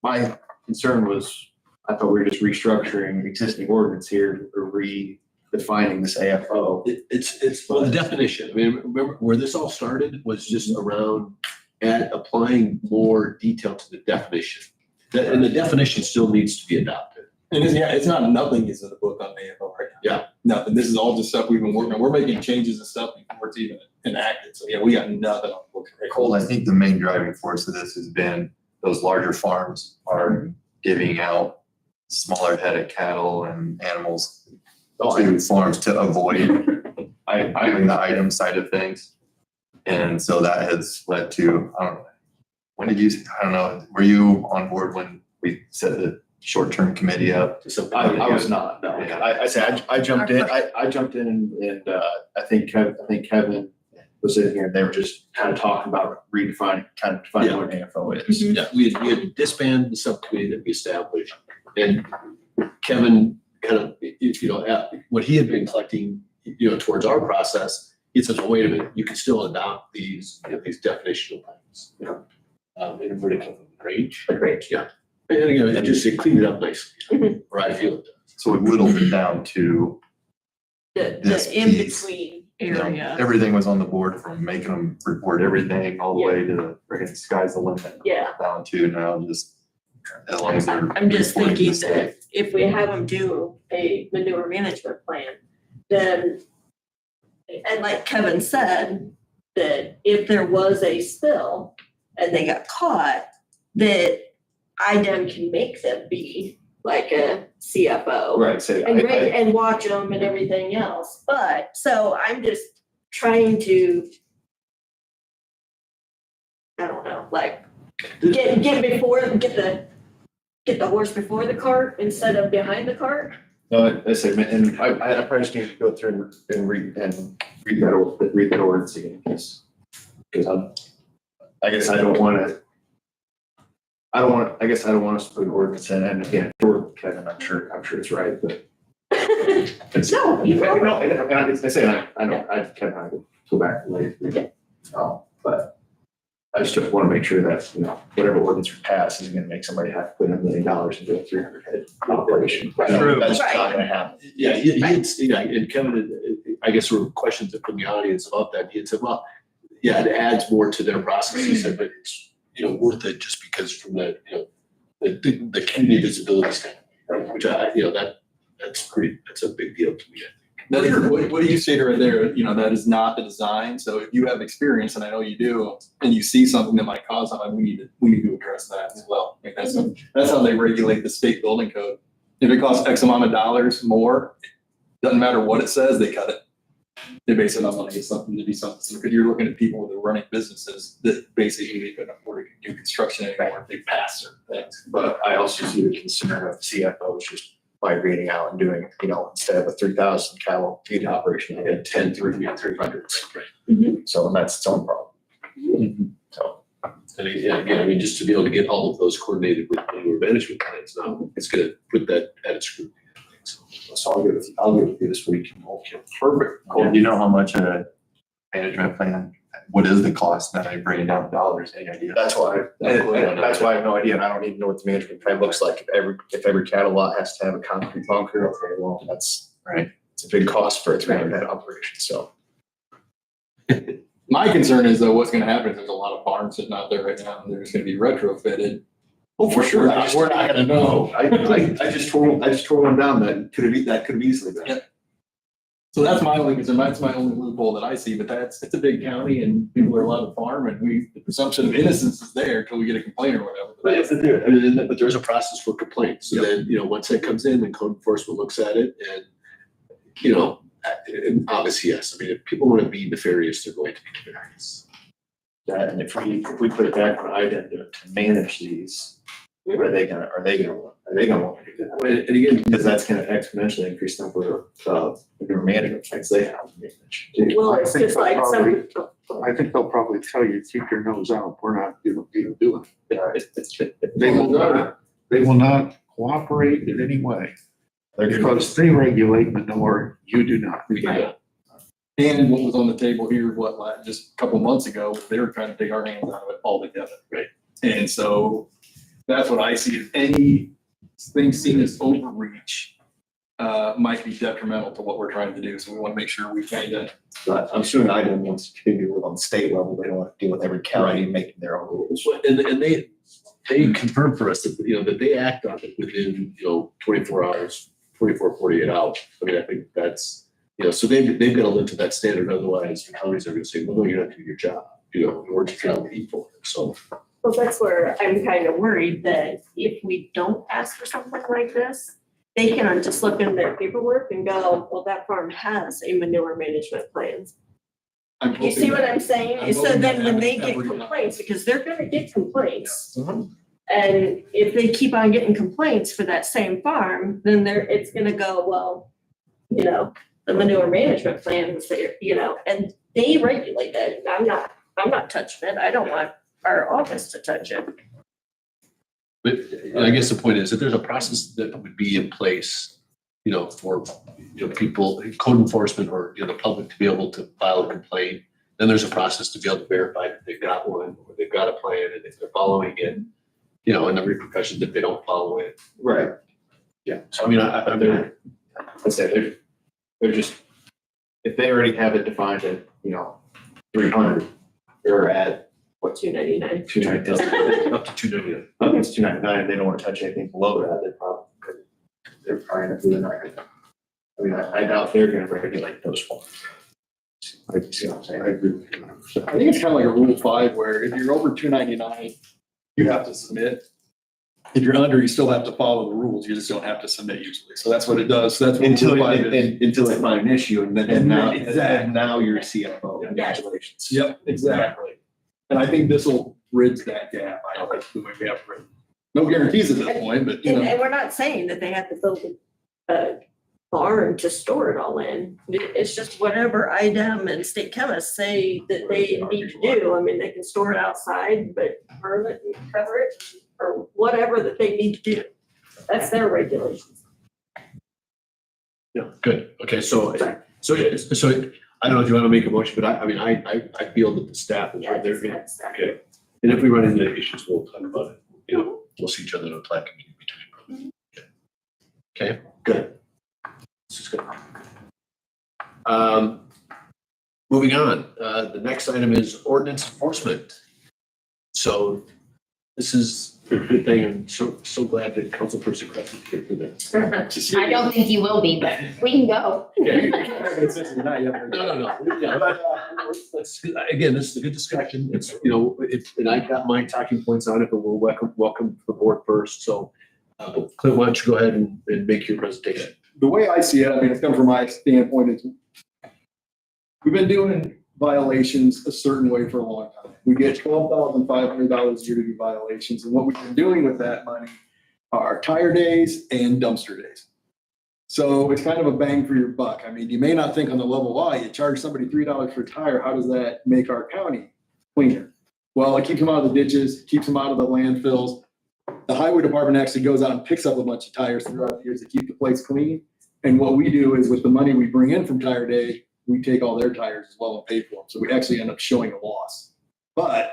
my concern was, I thought we were just restructuring existing ordinance here, or redefining this AFO. It's, well, the definition, I mean, remember where this all started was just around applying more detail to the definition. And the definition still needs to be adopted. And it's not, nothing is in the book on AFO right now. Yeah. Nothing. This is all just stuff we've been working on. We're making changes and stuff before it's even enacted. So yeah, we got nothing on the book right now. Cole, I think the main driving force of this has been those larger farms are giving out smaller headed cattle and animals to farms to avoid having the item side of things. And so that has led to, I don't know, when did you, I don't know, were you on board when we set the short-term committee up? I was not, no. I jumped in, I jumped in and I think Kevin was in here and they were just kind of talking about defining what an AFO is. Yeah, we had disbanded the subcommittee that we established, and Kevin kind of, you know, what he had been collecting, you know, towards our process, he says, well, wait a minute, you can still adopt these, you know, these definitional things, you know, in inverted range. Great. Yeah. And again, it cleaned it up nicely, or I feel it does. So we whittled it down to, This The piece. in-between you know, area. everything was on the board, from making them report everything all the way to the friggin' sky's the limit. Yeah. Down to now just, as long as they're. I'm just reporting to the thinking that if we have them do a manure management plan, then, and like Kevin said, that if there was a spill and they got caught, that IDEM can make them be like a CFO. Right, so And watch them and everything else. But, so I'm just trying to, I don't know, like, get the horse before the cart instead of behind the cart. no, I said, and I probably just need to go through and read that ordinance again, because I guess I don't want us to put an ordinance in, and again, for Kevin, I'm sure it's right, but No, you No, know. and I say, I know, I can go back later. But I just want to make sure that, whatever ordinance we pass isn't gonna make somebody have to put $1 million into a 300-head operation. True. That's Right. not gonna happen. Yeah, and Kevin, I guess there were questions from the audience about that. He had said, well, yeah, it adds more to their process. He said, but it's, worth it just because from the, the community visibility standpoint, which that's a big deal to me. What do you say to right there? That is not the design. So if you have experience, and I know you do, and you see something that might cause harm, we need to address that as well. I mean, that's how they regulate the state building code. If it costs X amount of dollars more, doesn't matter what it says, they cut it. They base it on money. It's something to be something. So because you're looking at people that are running businesses that basically they couldn't afford to do construction anymore. They pass certain things. But I also see the concern of CFOs just migrating out and doing, instead of a 3,000 cattle feed operation, they get 10 300s. So and that's its own problem. So. And again, just to be able to get all of those coordinated with manure management plans now, it's gonna put that added scrutiny. So I'll get with you this week. Okay. Perfect. Cole, do you know how much a management plan, what is the cost that I bring down in dollars? Any idea? That's why, that's why I have no idea, and I don't even know what the management plan looks like. If every cattle lot has to have a concrete bunker, okay, well, that's Right. It's a big cost for a 300-head operation, so. My concern is though, what's gonna happen is there's a lot of farms sitting out there right now, and they're just gonna be retrofitted. Oh, for sure. We're not gonna know. I just tore one down that could have easily been. Yeah. So that's my only concern, that's my only loophole that I see, but it's a big county and people are allowed to farm and the presumption of innocence is there until we get a complaint or whatever. But there's a process for complaints. So then, once that comes in, then code enforcement looks at it and, and obviously, yes. I mean, if people want to be nefarious, they're going to be nefarious. That, and if we put it back on IDEM to manage these, are they gonna want to do that? And again, Because that's gonna exponentially increase the number of manure management plans they have to manage. Well, it's just like some, I think they'll probably tell you, keep your nose out, we're not gonna be doing it. They will not cooperate in any way, because they regulate manure, you do not. Right. And what was on the table here, just a couple months ago, they were trying to take our hands out of it altogether. Right. And so that's what I see, if anything seen as overreach, might be detrimental to what we're trying to do. So we want to make sure we kind of. But I'm assuming IDEM wants to continue to live on the state level. They don't want to deal with every county making their own rules. and they confirmed for us that, that they act on it within, 24 hours, 48 hours. I mean, I think that's, so they've got to live to that standard. Otherwise, the counties are going to say, well, no, you're not doing your job. We're just not paying for it. So. well, that's where I'm kind of worried that if we don't ask for something like this, they can just look in their paperwork and go, well, that farm has a manure management plan. You see what I'm saying? I'm So hoping then that when they happens get every time. complaints, because they're gonna get complaints. And if they keep on getting complaints for that same farm, then it's gonna go, well, the manure management plan is there, and they regulate that. I'm not touching it. I don't want our office to touch it. But I guess the point is that there's a process that would be in place, for, people, code enforcement or, the public to be able to file a complaint. Then there's a process to be able to verify that they've got one, or they've got a plan and if they're following it, and the repercussions if they don't follow it. Right. Yeah. So I mean, They're just, if they already have it defined at, 300, they're at what, 299. 299. up to 299. Up to 299, they don't want to touch anything below that, they're probably not doing that. I mean, I doubt they're gonna regulate those ones. You see what I'm saying? I agree with you 100%. I think it's kind of like a rule 5 where if you're over 299, you have to submit. If you're under, you still have to follow the rules. You just don't have to submit usually. So that's what it does. So that's what Until rule 5 is. until they find an issue and then Exactly. now you're a CFO. Congratulations. Yep, exactly. And I think this will bridge that gap. I don't think the way we have to. No guarantees at this point, but And we're not saying that they have to build a barn to store it all in. It's just whatever IDEM and state chemists say that they need to do. I mean, they can store it outside, but burn it and cover it or whatever that they need to do. That's their regulations. Good. Okay, so I don't know if you want to make a motion, but I feel that the staff is right there. Okay. And if we run into issues, we'll talk about it. You know, we'll see each other in a plan committee between. Okay, good. This is good. Moving on, the next item is ordinance enforcement. So this is a good thing. I'm so glad that Councilperson Crescent here for this. I don't think you will be, but we can go. Okay. No. Yeah, but, again, this is a good discussion. It's, you know, and I got my talking points on it, but we'll welcome the board first. So, Clint, why don't you go ahead and make your presentation? The way I see it, I mean, it's come from my standpoint, is we've been doing violations a certain way for a long time. We get $12,500 a year to do violations, and what we've been doing with that money are tire days and dumpster days. So it's kind of a bang for your buck. I mean, you may not think on the level, why you charge somebody $3 for a tire, how does that make our county cleaner? Well, it keeps them out of the ditches, keeps them out of the landfills. The highway department actually goes out and picks up a bunch of tires throughout the years to keep the place clean. And what we do is with the money we bring in from tire day, we take all their tires as well and pay for them. So we actually end up showing a loss. But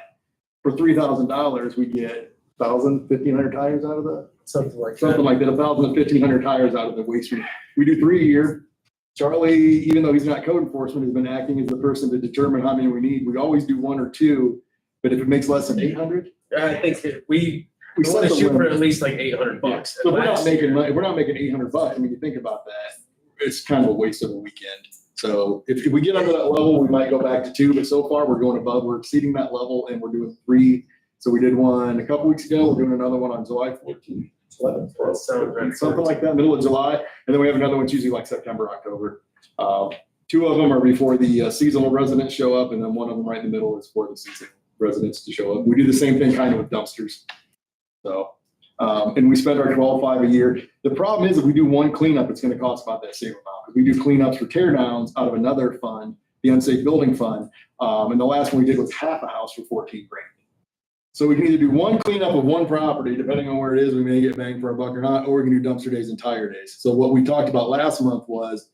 for $3,000, we get 1,000, 1,500 tires out of the Something like something like that, 1,000 to 1,500 tires out of the waste stream. We do 3 a year. Charlie, even though he's not code enforcement, has been acting as the person to determine how many we need. We always do 1 or 2, but if it makes less than 800, I think we set want to the shoot for limit. at least like $800. So we're not making money, we're not making $800. I mean, you think about that, it's kind of a waste of a weekend. So if we get under that level, we might go back to 2, but so far we're going above, we're exceeding that level and we're doing 3. So we did one a couple weeks ago, we're doing another one on July 14th. Something like that, middle of July, and then we have another one usually like September, October. 2 of them are before the seasonal residents show up, and then one of them right in the middle is for the seasonal residents to show up. We do the same thing kind of with dumpsters. So, and we spend our $12,500 a year. The problem is if we do one cleanup, it's gonna cost about that same amount. We do cleanups for tear downs out of another fund, the unsafe building fund, and the last one we did was half a house for $14,000. So we can either do one cleanup of one property, depending on where it is, we may get bang for our buck or not, or we can do dumpster days and tire days. So what we talked about last month was,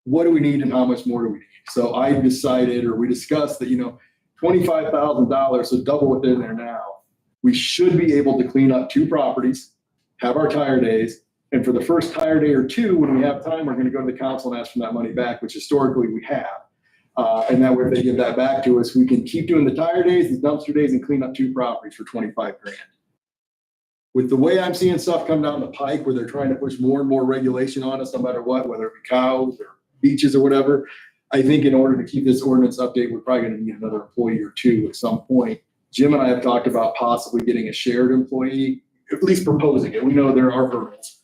what do we need and how much more do we need? So I decided, or we discussed that, you know, $25,000, so double what's in there now. We should be able to clean up 2 properties, have our tire days, and for the first tire day or 2, when we have time, we're gonna go to the council and ask for that money back, which historically we have. And that way, if they give that back to us, we can keep doing the tire days, the dumpster days, and clean up 2 properties for $25,000. With the way I'm seeing stuff come down the pike, where they're trying to push more and more regulation on us, no matter what, whether it be cows or beaches or whatever, I think in order to keep this ordinance update, we're probably gonna need another employee or 2 at some point. Jim and I have talked about possibly getting a shared employee, at least proposing it. We know there are hurdles.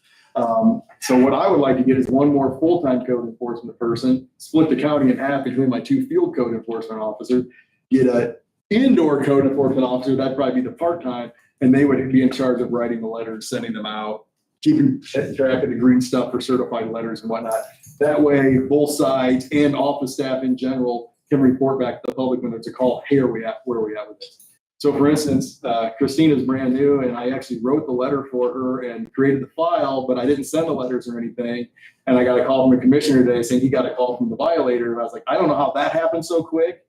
So what I would like to get is 1 more full-time code enforcement person, split the county in half between my 2 field code enforcement officers, get an indoor code enforcement officer, that'd probably be the part-time, and they would be in charge of writing the letters, sending them out, keeping track of the green stuff for certified letters and whatnot. That way, both sides and office staff in general can report back to the public when there's a call, hey, where are we at with this? So for instance, Christina's brand new, and I actually wrote the letter for her and created the file, but I didn't send the letters or anything. And I got a call from the commissioner today saying he got a call from the violator. And I was like, I don't know how that happened so quick.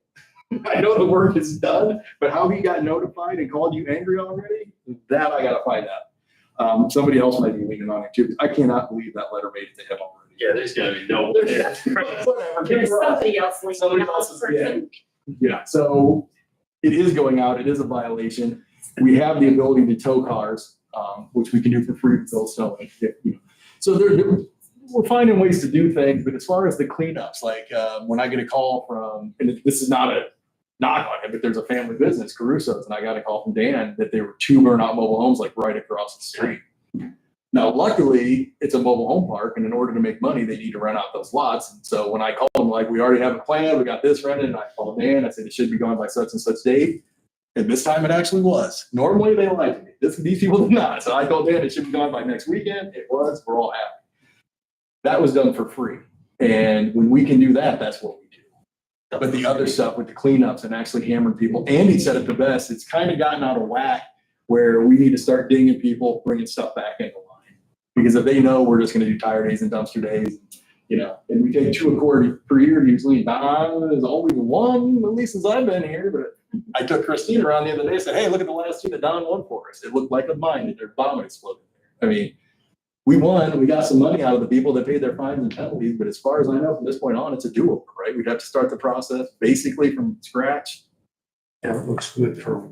I know the work is done, but how he got notified and called you angry already, that I gotta find out. Somebody else might be leaning on it too. I cannot believe that letter made it to him already. Yeah, there's gotta be no. There's somebody else leaning Somebody on else is, person. Yeah, so it is going out, it is a violation. We have the ability to tow cars, which we can do for free with those snow. So we're finding ways to do things, but as far as the cleanups, like when I get a call from, and this is not a knock on it, but there's a family business, Caruso's, and I got a call from Dan that there were 2 burnout mobile homes like right across the street. Now, luckily, it's a mobile home park, and in order to make money, they need to rent out those lots. And so when I called them, like, we already have a plan, we got this rented, and I called Dan, I said, it should be gone by such and such date. And this time it actually was. Normally they lie to me. These people did not. So I told Dan it should be gone by next weekend. It was, we're all happy. That was done for free. And when we can do that, that's what we do. But the other stuff with the cleanups and actually hammering people, Andy said it the best, it's kind of gotten out of whack where we need to start dinging people, bringing stuff back into line. Because if they know we're just going to do tire days and dumpster days, and we take 2 a quarter per year usually. Don is always one, at least since I've been here, but I took Christine around the other day and said, hey, look at the last 2 that Don won for us. It looked like a mine, and their bomb exploded. I mean, we won, we got some money out of the people that paid their fines and penalties, but as far as I know, from this point on, it's a do-over, right? We'd have to start the process basically from scratch. Yeah, it looks good for a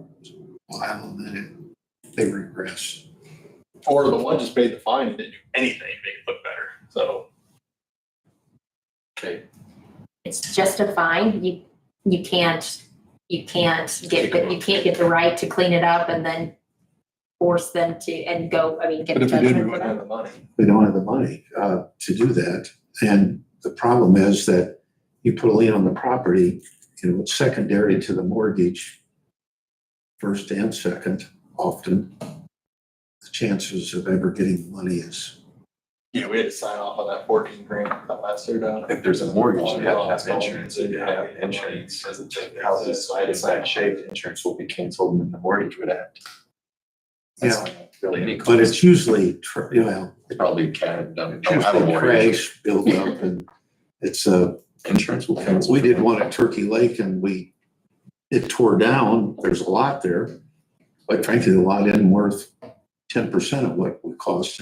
while and then they regress. Or the one just paid the fine and didn't do anything to make it look better, so. Okay. It's just a fine. You can't get the right to clean it up and then force them to, and go, I mean, get But a if we did, we judgment for wouldn't have them. the money. They don't have the money to do that. And the problem is that you put a lien on the property, it's secondary to the mortgage, first and second, often. The chances of ever getting money is, Yeah, we had to sign off on that 14 grand that last year down. If there's a mortgage, you have to have insurance. If you have insurance, the house is in bad shape, insurance will be canceled and the mortgage would end. That's not really any but cost. it's usually, Probably don't have a usually mortgage. crash built up and it's Insurance will cancel. we did one at Turkey Lake and it tore down. There's a lot there. But frankly, the lot isn't worth 10% of what it would cost.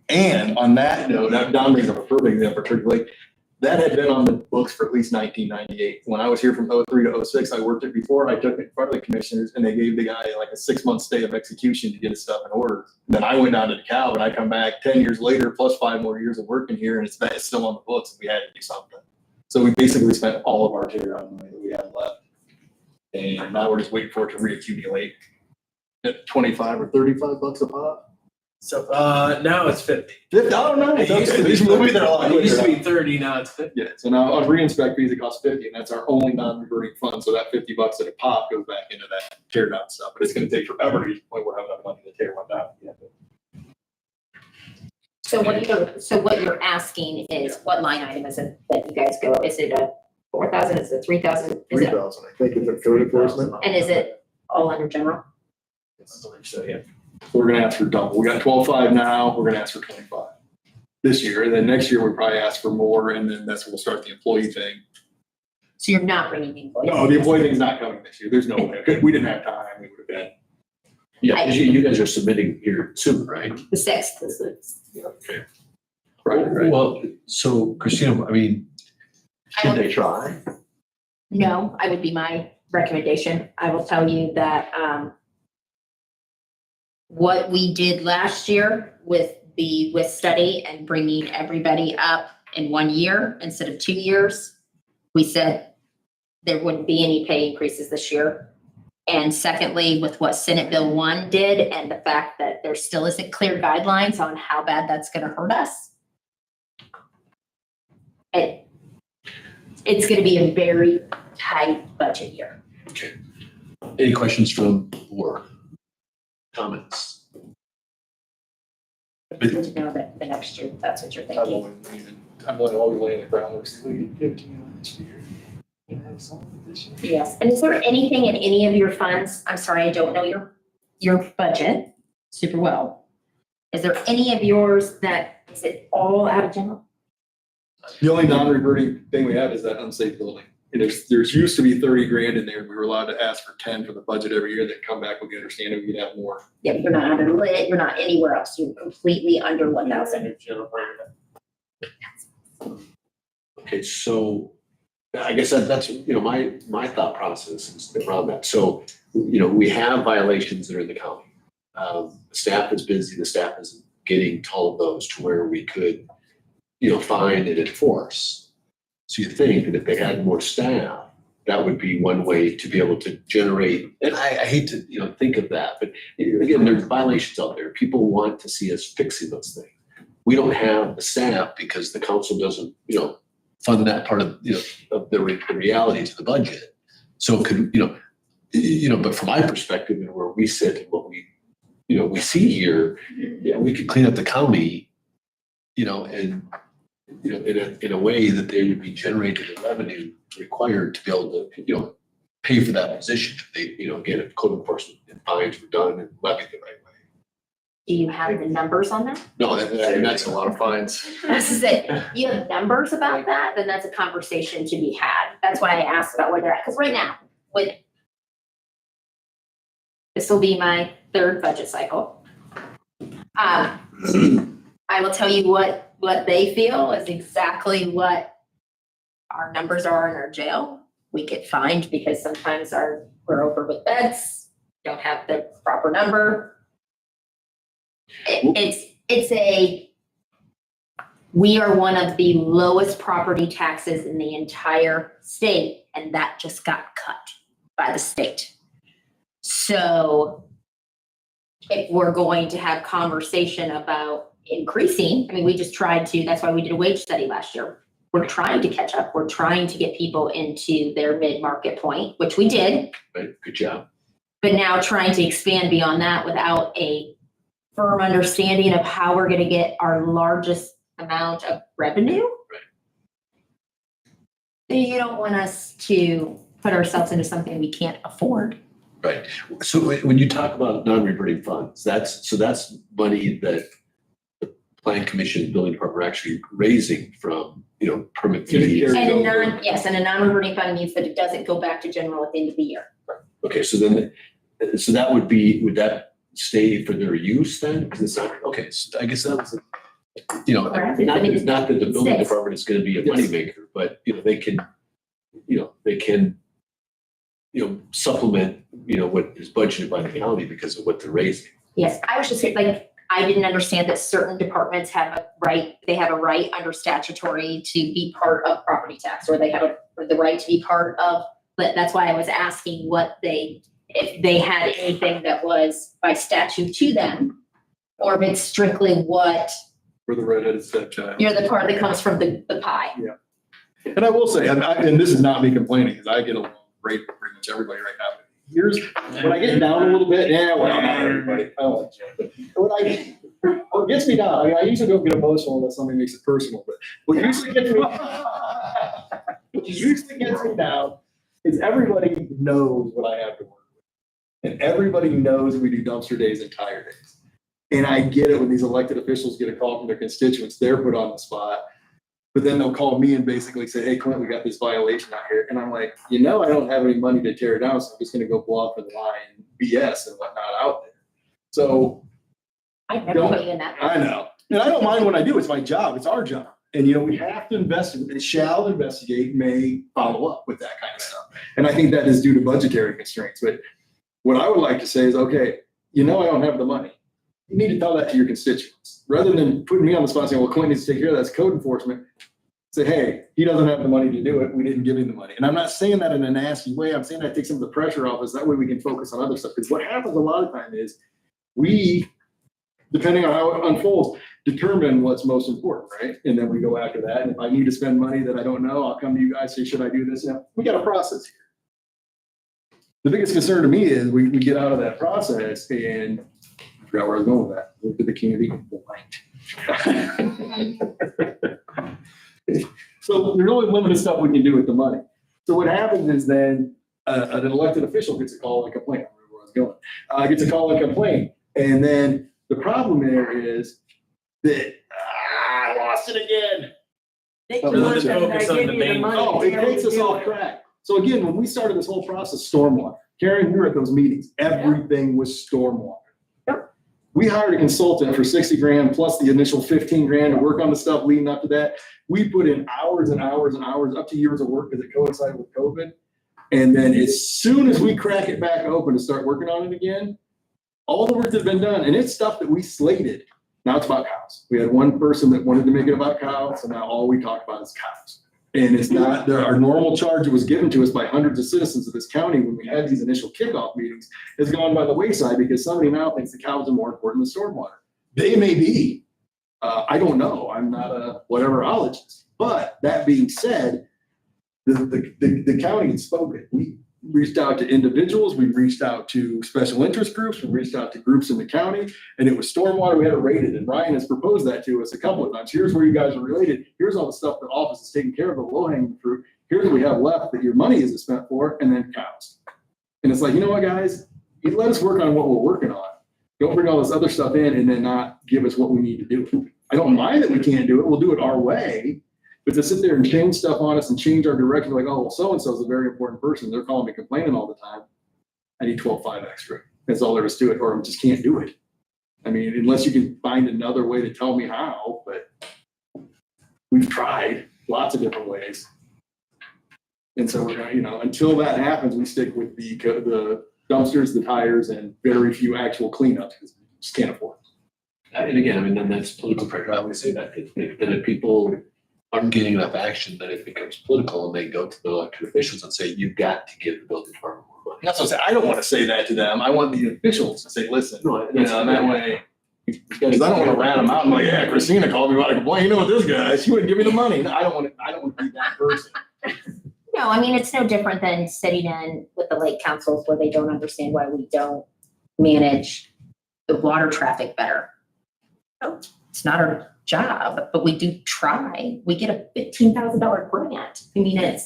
And on that note, that Don brings up a perfect example for Turkey Lake. That had been on the books for at least 1998. When I was here from 03 to 06, I worked it before. I took it in front of the commissioners and they gave the guy like a 6-month stay of execution to get his stuff in order. Then I went down to DeKalb and I come back 10 years later, plus 5 more years of working here, and it's still on the books. We had to do something. So we basically spent all of our tear down money that we had left. And now we're just waiting for it to reaccumulate at 25 or 35 bucks a pop. So, now it's 50. Oh, no, It used to be these movies are a lot It used to quicker. be 30, now it's 50. Yeah, so now on re-inspect fees, it costs 50, and that's our only non-reverting fund, so that 50 bucks at a pop goes back into that tear down stuff, but it's gonna take forever to get to the point where we'll have enough money to tear one down. So what you're asking is, what line item is it that you guys go? Is it a 4,000? Is it 3,000? Is it, 3,000, I think, is it code enforcement? and is it all under general? So, yeah. We're gonna ask for double, we got 12.5 now, we're gonna ask for 25 this year, and then next year we probably ask for more, and then that's when we'll start the employee thing. So you're not bringing the employees? No, the employee thing's not coming this year, there's no way, we didn't have time, we would have been. Yeah, 'cause you guys are submitting here soon, right? The 6th. Okay. Right. Well, so Christina, I mean, should they try? No, I would be my recommendation. I will tell you that, what we did last year with the WIS study and bringing everybody up in 1 year instead of 2 years, we said there wouldn't be any pay increases this year. And secondly, with what Senate Bill 1 did and the fact that there still isn't clear guidelines on how bad that's gonna hurt us, it's gonna be a very tight budget year. Okay. Any questions from the board? Comments? It's good to know that the next year, that's what you're thinking. I'm always laying the groundwork. Yes, and is there anything in any of your funds, I'm sorry, I don't know your budget super well. Is there any of yours that, is it all out of general? The only non-reverting thing we have is that unsafe building. And there's used to be 30 grand in there. We were allowed to ask for 10 for the budget every year. Then come back with the understanding we could have more. Yeah, but you're not under lit, you're not anywhere else, you're completely under 1,000. Okay, so I guess that's, my thought process is around that. So, we have violations that are in the county. The staff is busy, the staff isn't getting to all of those to where we could, find and enforce. So you think that if they had more staff, that would be one way to be able to generate, and I hate to, think of that, but again, there's violations out there. People want to see us fixing those things. We don't have the staff because the council doesn't, fund that part of, of the reality to the budget. So it could, but from my perspective and where we sit and what we, we see here, yeah, we could clean up the county, and, in a way that they would be generating the revenue required to be able to, pay for that position. They, again, if code enforcement and fines were done and levied the right way. Do you have the numbers on that? No, that's a lot of fines. That's to say, you have numbers about that, then that's a conversation to be had. That's why I asked about where they're at, because right now, this will be my third budget cycle. I will tell you what they feel is exactly what our numbers are in our jail. We get fined because sometimes we're over with beds, don't have the proper number. We are one of the lowest property taxes in the entire state, and that just got cut by the state. So if we're going to have conversation about increasing, I mean, we just tried to, that's why we did a wage study last year. We're trying to catch up. We're trying to get people into their mid-market point, which we did. Right, good job. But now trying to expand beyond that without a firm understanding of how we're going to get our largest amount of revenue. Right. You don't want us to put ourselves into something we can't afford. Right. So when you talk about non-reverting funds, that's money that the plan commission, building department are actually raising from, permit fees. And a non-reverting fund means that it doesn't go back to general at the end of the year. Okay, so that would that stay for their use then? Because it's not, okay, so I guess that was, not that the building department is gonna be a moneymaker, but, they can supplement, what is budgeted by the county because of what they're raising. Yes, I was just like, I didn't understand that certain departments have a right under statutory to be part of property tax, or they have the right to be part of, but that's why I was asking if they had anything that was by statute to them, or if it's strictly what. For the redheaded stepchild. You're the part that comes from the pie. Yeah. And I will say, and this is not me complaining, because I get along great with pretty much everybody right now. Here's, when I get down a little bit, not everybody, I don't like that. But what gets me down, I usually don't get emotional unless somebody makes it personal, but what usually gets me down is everybody knows what I have to work with. And everybody knows we do dumpster days and tire days. And I get it when these elected officials get a call from their constituents, they're put on the spot. But then they'll call me and basically say, hey, Clint, we got this violation out here. And I'm like, I don't have any money to tear it down, so I'm just going to go blow up in line BS and whatnot out there. So I never put you in that. I know. And I don't mind when I do. It's my job. It's our job. And, we have to investigate, and shall investigate, may follow up with that kind of stuff. And I think that is due to budgetary constraints. But what I would like to say is, okay, I don't have the money. You need to tell that to your constituents. Rather than putting me on the spot and saying, well, Clint needs to take care of that, that's code enforcement. Say, hey, he doesn't have the money to do it. We didn't give him the money. And I'm not saying that in a nasty way. I'm saying that takes some of the pressure off us. That way we can focus on other stuff. Because what happens a lot of time is we, depending on how it unfolds, determine what's most important, right? And then we go after that. And if I need to spend money that I don't know, I'll come to you guys, say, should I do this? We got a process here. The biggest concern to me is we get out of that process and I forgot where I was going with that. Look at the community blank. So there's only limited stuff we can do with the money. So what happens is then an elected official gets a call and complaint. I remember where I was going. Gets a call and complaint. And then the problem there is that I lost it again. They So can let's look at focus that, on give the you the main- money, Oh, it tell you takes to us do off it. track. So again, when we started this whole process, stormwater. Karen, you were at those meetings. Everything was stormwater. We hired a consultant for 60 grand plus the initial 15 grand to work on the stuff leading up to that. We put in hours and hours and hours, up to years of work because it coincided with COVID. And then as soon as we crack it back open to start working on it again, all the work that's been done, and it's stuff that we slated. Now it's about cows. We had one person that wanted to make it about cows, so now all we talk about is cows. And it's not our normal charge that was given to us by hundreds of citizens of this county when we had these initial kickoff meetings has gone by the wayside because somebody now thinks the cows are more important than stormwater. They may be. I don't know. I'm not a whateverologist. But that being said, the county has spoken. We reached out to individuals. We reached out to special interest groups. We reached out to groups in the county, and it was stormwater. We had it rated, and Ryan has proposed that to us a couple of times. Here's where you guys are related. Here's all the stuff the office is taking care of, the low-hanging fruit. Here's what we have left that your money isn't spent for, and then cows. And it's like, you know what, guys? You let us work on what we're working on. Don't bring all this other stuff in and then not give us what we need to do. I don't mind that we can't do it. We'll do it our way. But to sit there and change stuff on us and change our direction, like, oh, well, so-and-so is a very important person. They're calling me complaining all the time. I need 12.5 extra. That's all there is to it, or I just can't do it. I mean, unless you can find another way to tell me how, but we've tried lots of different ways. And so we're gonna, you know, until that happens, we stick with the dumpsters, the tires, and very few actual cleanups because we just can't afford it. And again, I mean, then that's political pressure. I always say that if people aren't getting enough action, then it becomes political and they go to the elected officials and say, you've got to give the building department more money. That's what I'm saying. I don't want to say that to them. I want the officials to say, listen, you know, and that way, because I don't want to rat them out and like, yeah, Christina called me about a complaint. You know what this guy, she wouldn't give me the money. No, I don't want to be that person. No, I mean, it's no different than sitting in with the lake councils where they don't understand why we don't manage the water traffic better. It's not our job, but we do try. We get a $15,000 grant. I mean,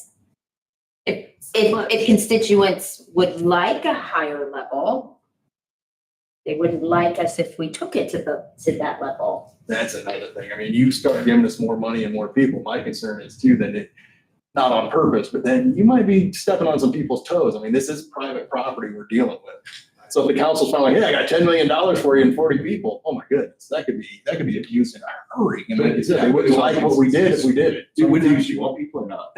if constituents would like a higher level, they wouldn't like us if we took it to that level. That's another thing. I mean, you start giving us more money and more people. My concern is too that it, not on purpose, but then you might be stepping on some people's toes. I mean, this is private property we're dealing with. So if the council's finally like, hey, I got $10 million for you and 40 people, oh my goodness, that could be abused in a hurry. And like you said, they wouldn't like what we did if we did it. So would you want people or not?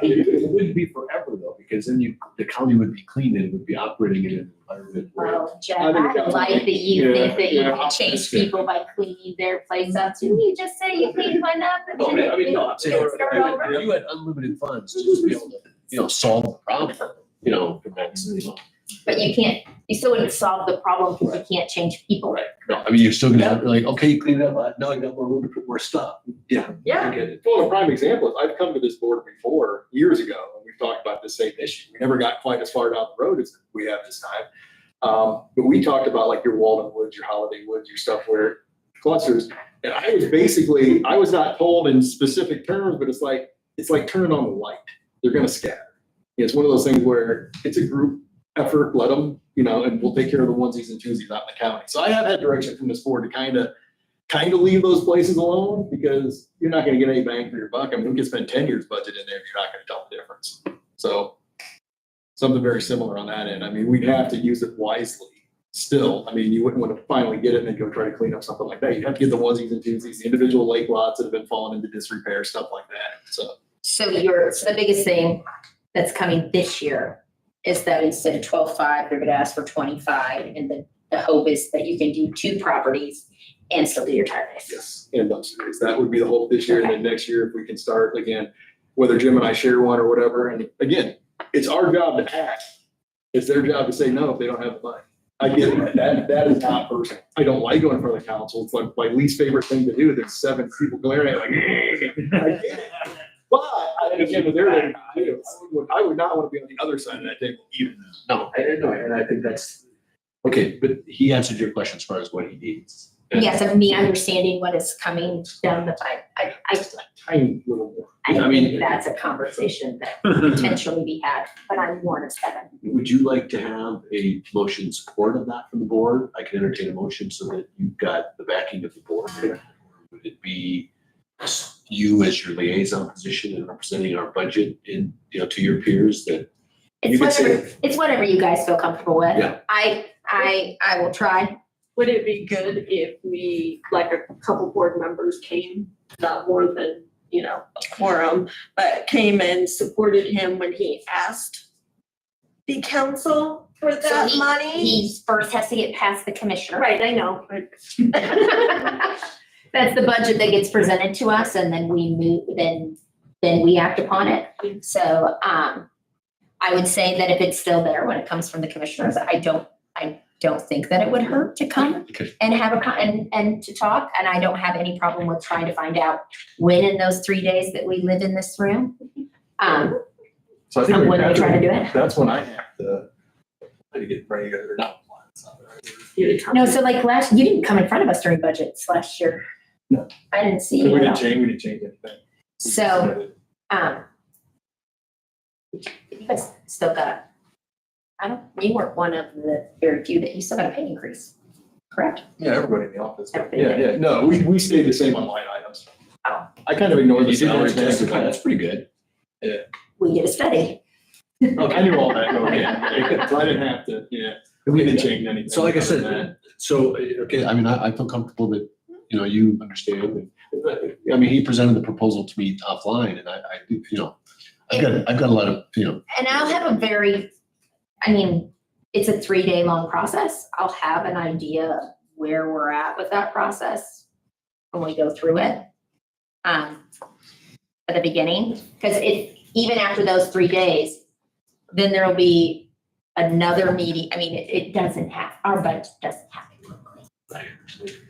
It wouldn't be forever though, because then the county would be clean and would be operating in an environment where. Oh, Jeff, I like that you think that you can change people by cleaning their place up. Didn't you just say you cleaned one up? And No, I mean, no, I'm saying, start over? if you had unlimited funds to just be able to, solve the problem, But you can't, you still wouldn't solve the problem because you can't change people. Right. No, I mean, you're still gonna have, like, okay, you clean it up, now you got more room to put more stuff. Yeah. Yeah. I get it. Well, a prime example is I've come to this board before, years ago, and we've talked about the same issue. We never got quite as far down the road as we have this time. But we talked about like your Walden Woods, your Holiday Woods, your stuff where clusters. And I was not told in specific terms, but it's like turning on the light. They're gonna scatter. It's one of those things where it's a group effort, let them, and we'll take care of the onesies and twosies out in the county. So I have had direction from this board to kind of leave those places alone because you're not gonna get any bang for your buck. I mean, we could spend 10 years budget in there if you're not gonna tell the difference. So something very similar on that end. I mean, we'd have to use it wisely still. I mean, you wouldn't want to finally get it and then go try to clean up something like that. You'd have to get the onesies and twosies, the individual lake lots that have been falling into disrepair, stuff like that. So the biggest thing that's coming this year is that instead of 12.5, they're gonna ask for 25, and the hope is that you can do 2 properties and still do your tire base. Yes, and dumpsters. That would be the hope this year. And then next year, if we can start again, whether Jim and I share one or whatever. And again, it's our job to act. It's their job to say no if they don't have the money. I get it. That is not personal. I don't like going in front of the council. It's like my least favorite thing to do. There's 7 people glaring at me like, I get it. But I understand what they're ready to do. I would not want to be on the other side of that table either. No, and I think that's, okay, but he answered your question as far as what he needs. Yes, and me understanding what is coming down the pipe. Tiny little more. I think that's a conversation that could potentially be had, but I'm 1 of 7. Would you like to have a motion in support of that from the board? I can entertain a motion so that you've got the backing of the board. Would it be you as your liaison position and representing our budget in, to your peers that you could say? It's whatever you guys feel comfortable with. Yeah. I will try. Would it be good if we, like a couple board members came, not more than, a quorum, but came and supported him when he asked the council for So that money? He first has to get past the commissioner. Right, I know, but That's the budget that gets presented to us, and then we move, then we act upon it. So, I would say that if it's still there when it comes from the commissioners, I don't think that it would hurt to come and have and to talk. And I don't have any problem with trying to find out when in those 3 days that we live in this room. So I think when we try to do it. That's when I have to get ready or not. No, so like you didn't come in front of us during budgets last year. No. I didn't see We you at didn't all. change anything. So, you guys still got You weren't one of the very few that you still got a pay increase, correct? Yeah, everybody in the office. Everybody. Yeah, no, we stayed the same on line items. Oh. I kind of ignored the You did salary. testify, that's pretty good. We get a study. I knew all that, okay. So I didn't have to, yeah. We didn't change anything. So like I other than said, so, okay, I mean, I feel comfortable that, you know, you understand. I mean, he presented the proposal to me offline and I do, you know, I've got a lot of, you know, And I'll have a very, I mean, it's a 3-day long process. I'll have an idea of where we're at with that process when we go through it. At the beginning, because even after those 3 days, then there'll be another meeting. I mean, it doesn't have, our budget doesn't have to look like.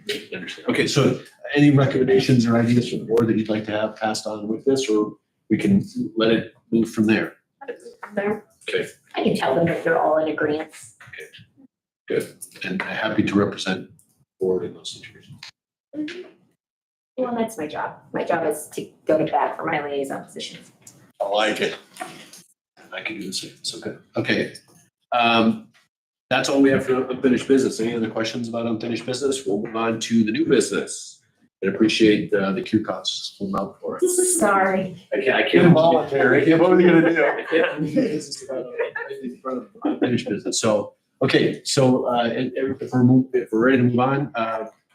I understand. Okay, so any recommendations or ideas from the board that you'd like to have passed on with this, or we can let it move from there? There. Okay, I can tell them that they're all in agreement. good. And happy to represent the board in those situations. Well, that's my job. My job is to go to bat for my liaison positions. I like it. I can do the same, so good. Okay. That's all we have for unfinished business. Any other questions about unfinished business? We'll move on to the new business. And appreciate the Q costs from out for us. Sorry. I can't. Involuntary. What are you gonna do? I can't. This is about unfinished business. So, okay, so if we're ready to move on,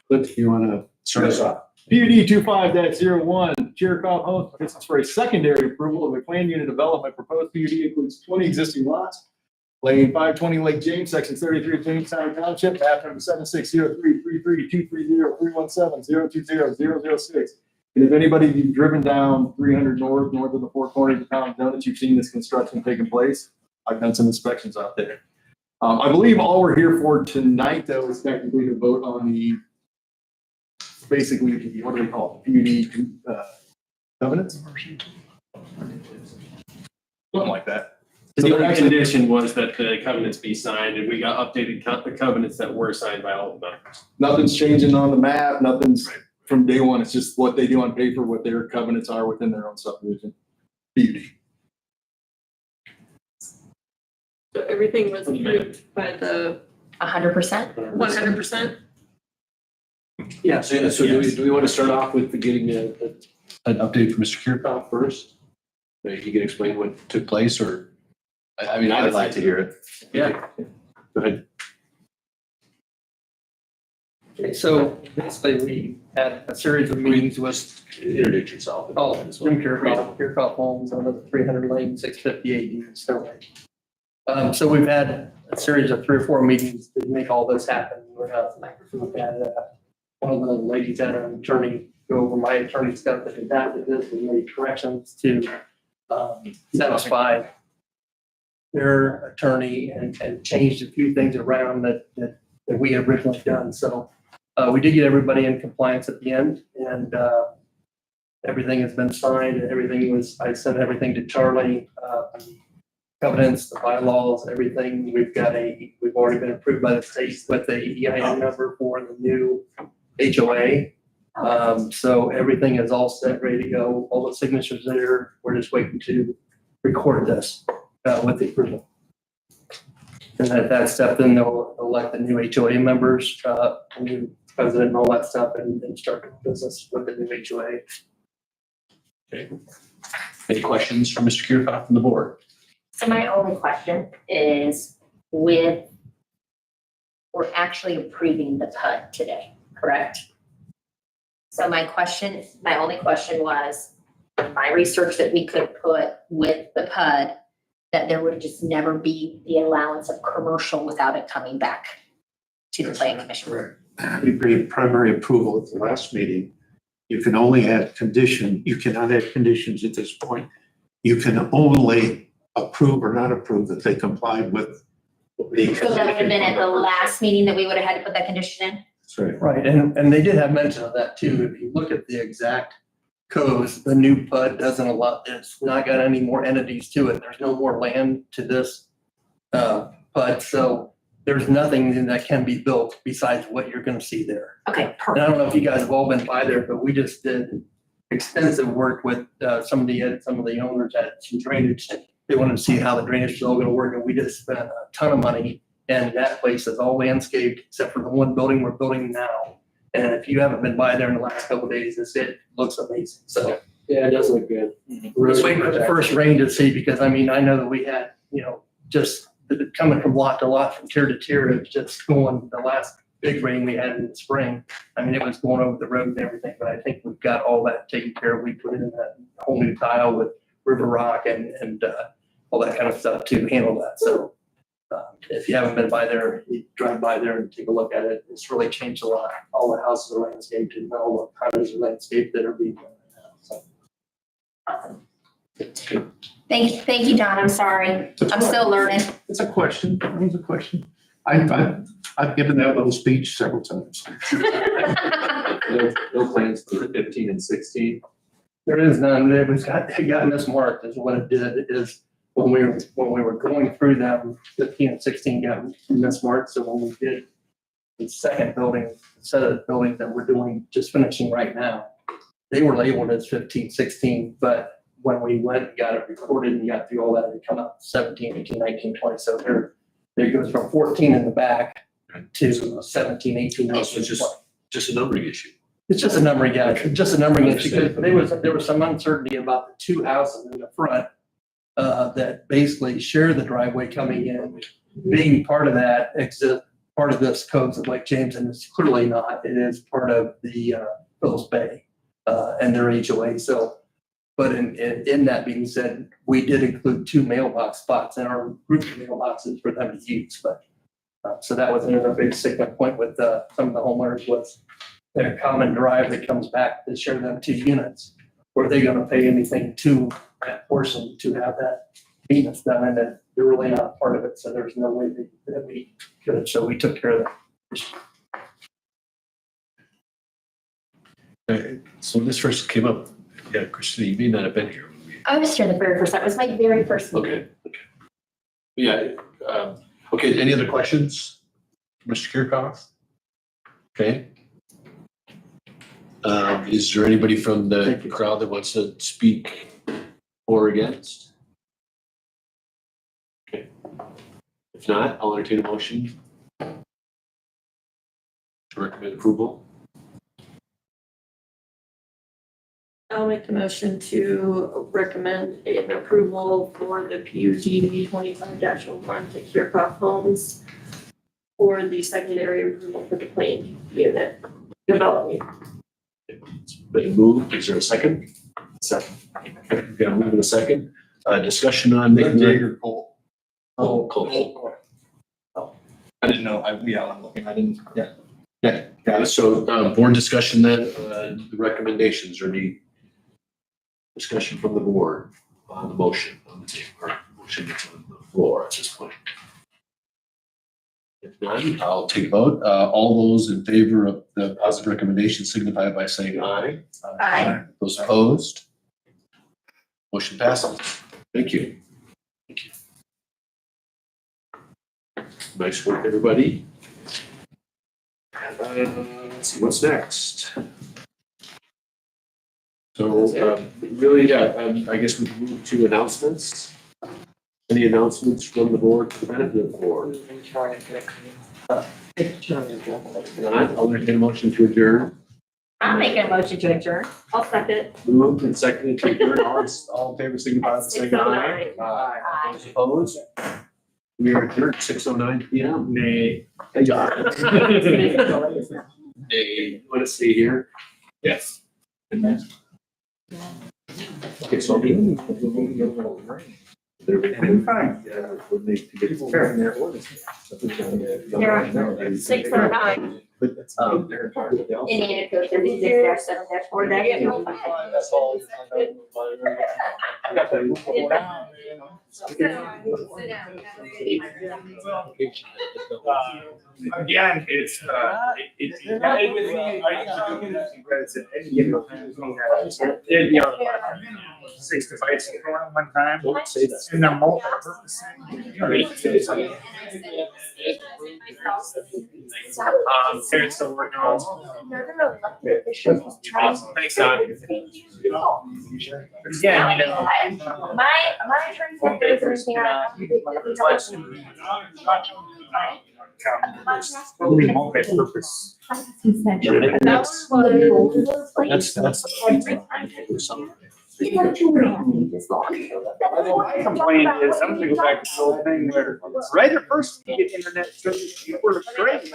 Clint, you want to start us off? PUD 25-01, Chiricahua Homes, this is for a secondary approval of a planned unit development. Proposed PUD includes 20 existing lots. Lane 520 Lake James, section 33 of Jamestown Township, map number 76033323303170200006. And if anybody, you've driven down 300 north of the four corners of town, donuts, you've seen this construction taking place. I've done some inspections out there. I believe all we're here for tonight, though, is technically to vote on the basically, what do we call it? PUD covenants? Something like that. The only condition was that the covenants be signed, and we got updated the covenants that were signed by all the members. Nothing's changing on the map, nothing's from day one. It's just what they do on paper, what their covenants are within their own subdivision. PUD. So everything was approved by the 100%? 100%? Yeah, so do we want to start off with getting an update from Mr. Kirchhoff first? He can explain what took place, or, I mean, I'd like to hear it. Yeah. Go ahead. Okay, so basically we had a series of meetings with, Introduce yourself. Jim Kirchhoff Homes on the 300 Lane, 658 Stone Lake. So we've had a series of 3 or 4 meetings to make all this happen. We've had one of the ladies had an attorney go over my attorney's stuff that adapted this and made corrections to satisfy their attorney and changed a few things around that we had originally done. So we did get everybody in compliance at the end, and everything has been signed and I sent everything to Charlie, covenants, the bylaws, everything. We've already been approved by the state with the EIN number for the new HOA. So everything is all set, ready to go. All the signatures there. We're just waiting to record this with the approval. And at that step, then they'll elect the new HOA members, the new president and all that stuff, and start the business with the new HOA. Okay. Any questions from Mr. Kirchhoff from the board? So my only question is we're actually approving the PUD today, correct? So my only question was, my research that we could put with the PUD, that there would just never be the allowance of commercial without it coming back to the planning commission. We gave primary approval at the last meeting. You can only add you cannot add conditions at this point. You can only approve or not approve that they complied with the. So that would have been at the last meeting that we would have had to put that condition in? Sorry. Right, and they did have mention of that too. If you look at the exact codes, the new PUD doesn't allow, it's not got any more entities to it. There's no more land to this PUD, so there's nothing that can be built besides what you're gonna see there. Okay, And perfect. I don't know if you guys have all been by there, but we just did extensive work with some of the owners at some drainage they wanted to see how the drainage was all gonna work, and we just spent a ton of money. And that place is all landscaped except for the one building we're building now. And if you haven't been by there in the last couple of days, it looks amazing, so. Yeah, it does look good. We're just waiting for the first rain to see, because I mean, I know that we had, just coming from lot to lot, from tier to tier, it's just going, the last big rain we had in the spring. I mean, it was going over the road and everything, but I think we've got all that taken care of. We put in that whole new tile with river rock and all that kind of stuff to handle that. So if you haven't been by there, you drive by there and take a look at it. It's really changed a lot. All the houses are landscaped and all the houses are landscaped that are being done right now, so. Awesome. Thank you, John. I'm sorry. I'm still learning. It's a question. It's a question. I've given that little speech several times. No plans for 15 and 16? There is none. It got mismarked is what it did, is when we were going through them, 15 and 16 got mismarked. So when we did the second building, set of buildings that we're doing, just finishing right now, they were labeled as 15, 16, but when we went and got it recorded and got through all that, it come up 17, 18, 19, 20. So there goes from 14 in the back to 17, 18, 19, Oh, so it's 20. just a numbering issue. It's just a numbering, yeah, it's just a numbering issue. There was some uncertainty about the two houses in the front that basically share the driveway coming in. Being part of that part of this codes of Lake James, and it's clearly not. It is part of the Phillips Bay and their HOA. So, but in that being said, we did include 2 mailbox spots in our group of mailboxes for them to use. But so that was another big sticking point with some of the homeowners was their common drive that comes back to share them 2 units. Were they going to pay anything to that portion to have that maintenance done? And then they're really not a part of it. So there's no way that we could. So we took care of that. So when this first came up, yeah, Christina, you may not have been here. I was here the very first time. It was my very first meeting. Okay. Yeah, okay, any other questions? Mr. Kirchhoff? Okay. Is there anybody from the crowd that wants to speak or against? Okay. If not, I'll entertain a motion to recommend approval. I'll make the motion to recommend an approval for the PUD 25-01 to Kirchhoff Homes for the secondary approval for the plain unit development. It's been moved. Is there a second? Second. Okay, we've got a move in a second. Discussion on making. Jaeger Cole. Oh, Cole. I didn't know. I'm looking. I didn't. Yeah. Okay, got it. So, board discussion then, the recommendations or the discussion from the board on the motion on the table, or motion that's on the floor at this point. If none, I'll take a vote. All those in favor of the positive recommendation signify by saying aye. Aye. Those opposed? Motion passes. Thank you. Thank you. Nice work, everybody. Let's see, what's next? So, really, I guess we can move to announcements. Any announcements from the board for the benefit of the board? Not, I'll entertain a motion to adjourn. I'm making a motion to adjourn. I'll second. Moved and seconded to adjourn. All in favor, signify by saying aye. 6:09. Aye. Those opposed? We are adjourned 6:09 PM. Nay. Hey, John. Nay. Want to stay here? Yes. Okay, so. I'm fine. Yeah, we'll make to get. Here, 6:09. Indiana code 36-7-4. That's all. Again, it's, six devices going at one time, Don't say that. and they're multi-purpose. Terrence still working on. Another elected official who's trying Awesome. Thanks, Don. Again, my attorney said there was anything I can do. Only multi-purpose. That was That's. It's like 2.5 pages long. My complaint is, I'm gonna go back to the old thing where, right at first, you get internet service, you were great.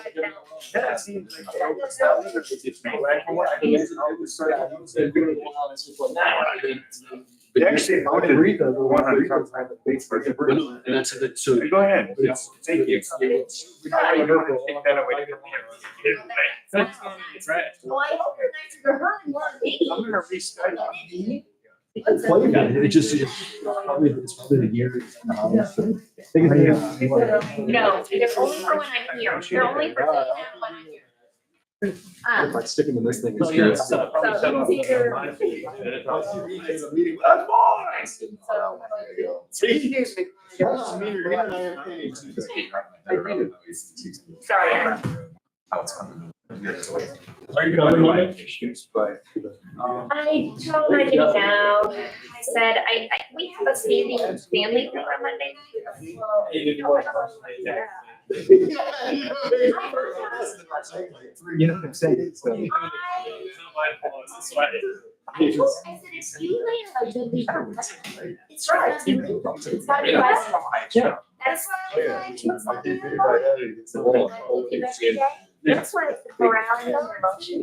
Then it seems like, oh, it's not legal, it's just me, right? From what I hear, all of a sudden, they actually voted 100 times on the Facebook. And that's it. So. Go ahead. Thank you. Take that away from you. Right. Well, I hope you're nice to her and more baby. I'm gonna restart. It just, it's probably the year. No, they're only for when I'm here. They're only for when I'm here. If I stick them in this thing, Oh, it's yeah, good. it's, probably set off the live feed. Sorry. Are you coming, Mike? But, I told him I didn't know. I said, we have a standing family thing on Monday. You know what I'm saying? So. I said, it's legally a good legal. It's right. It's not a question. Yeah. That's why I like. That's why the morale and the emotion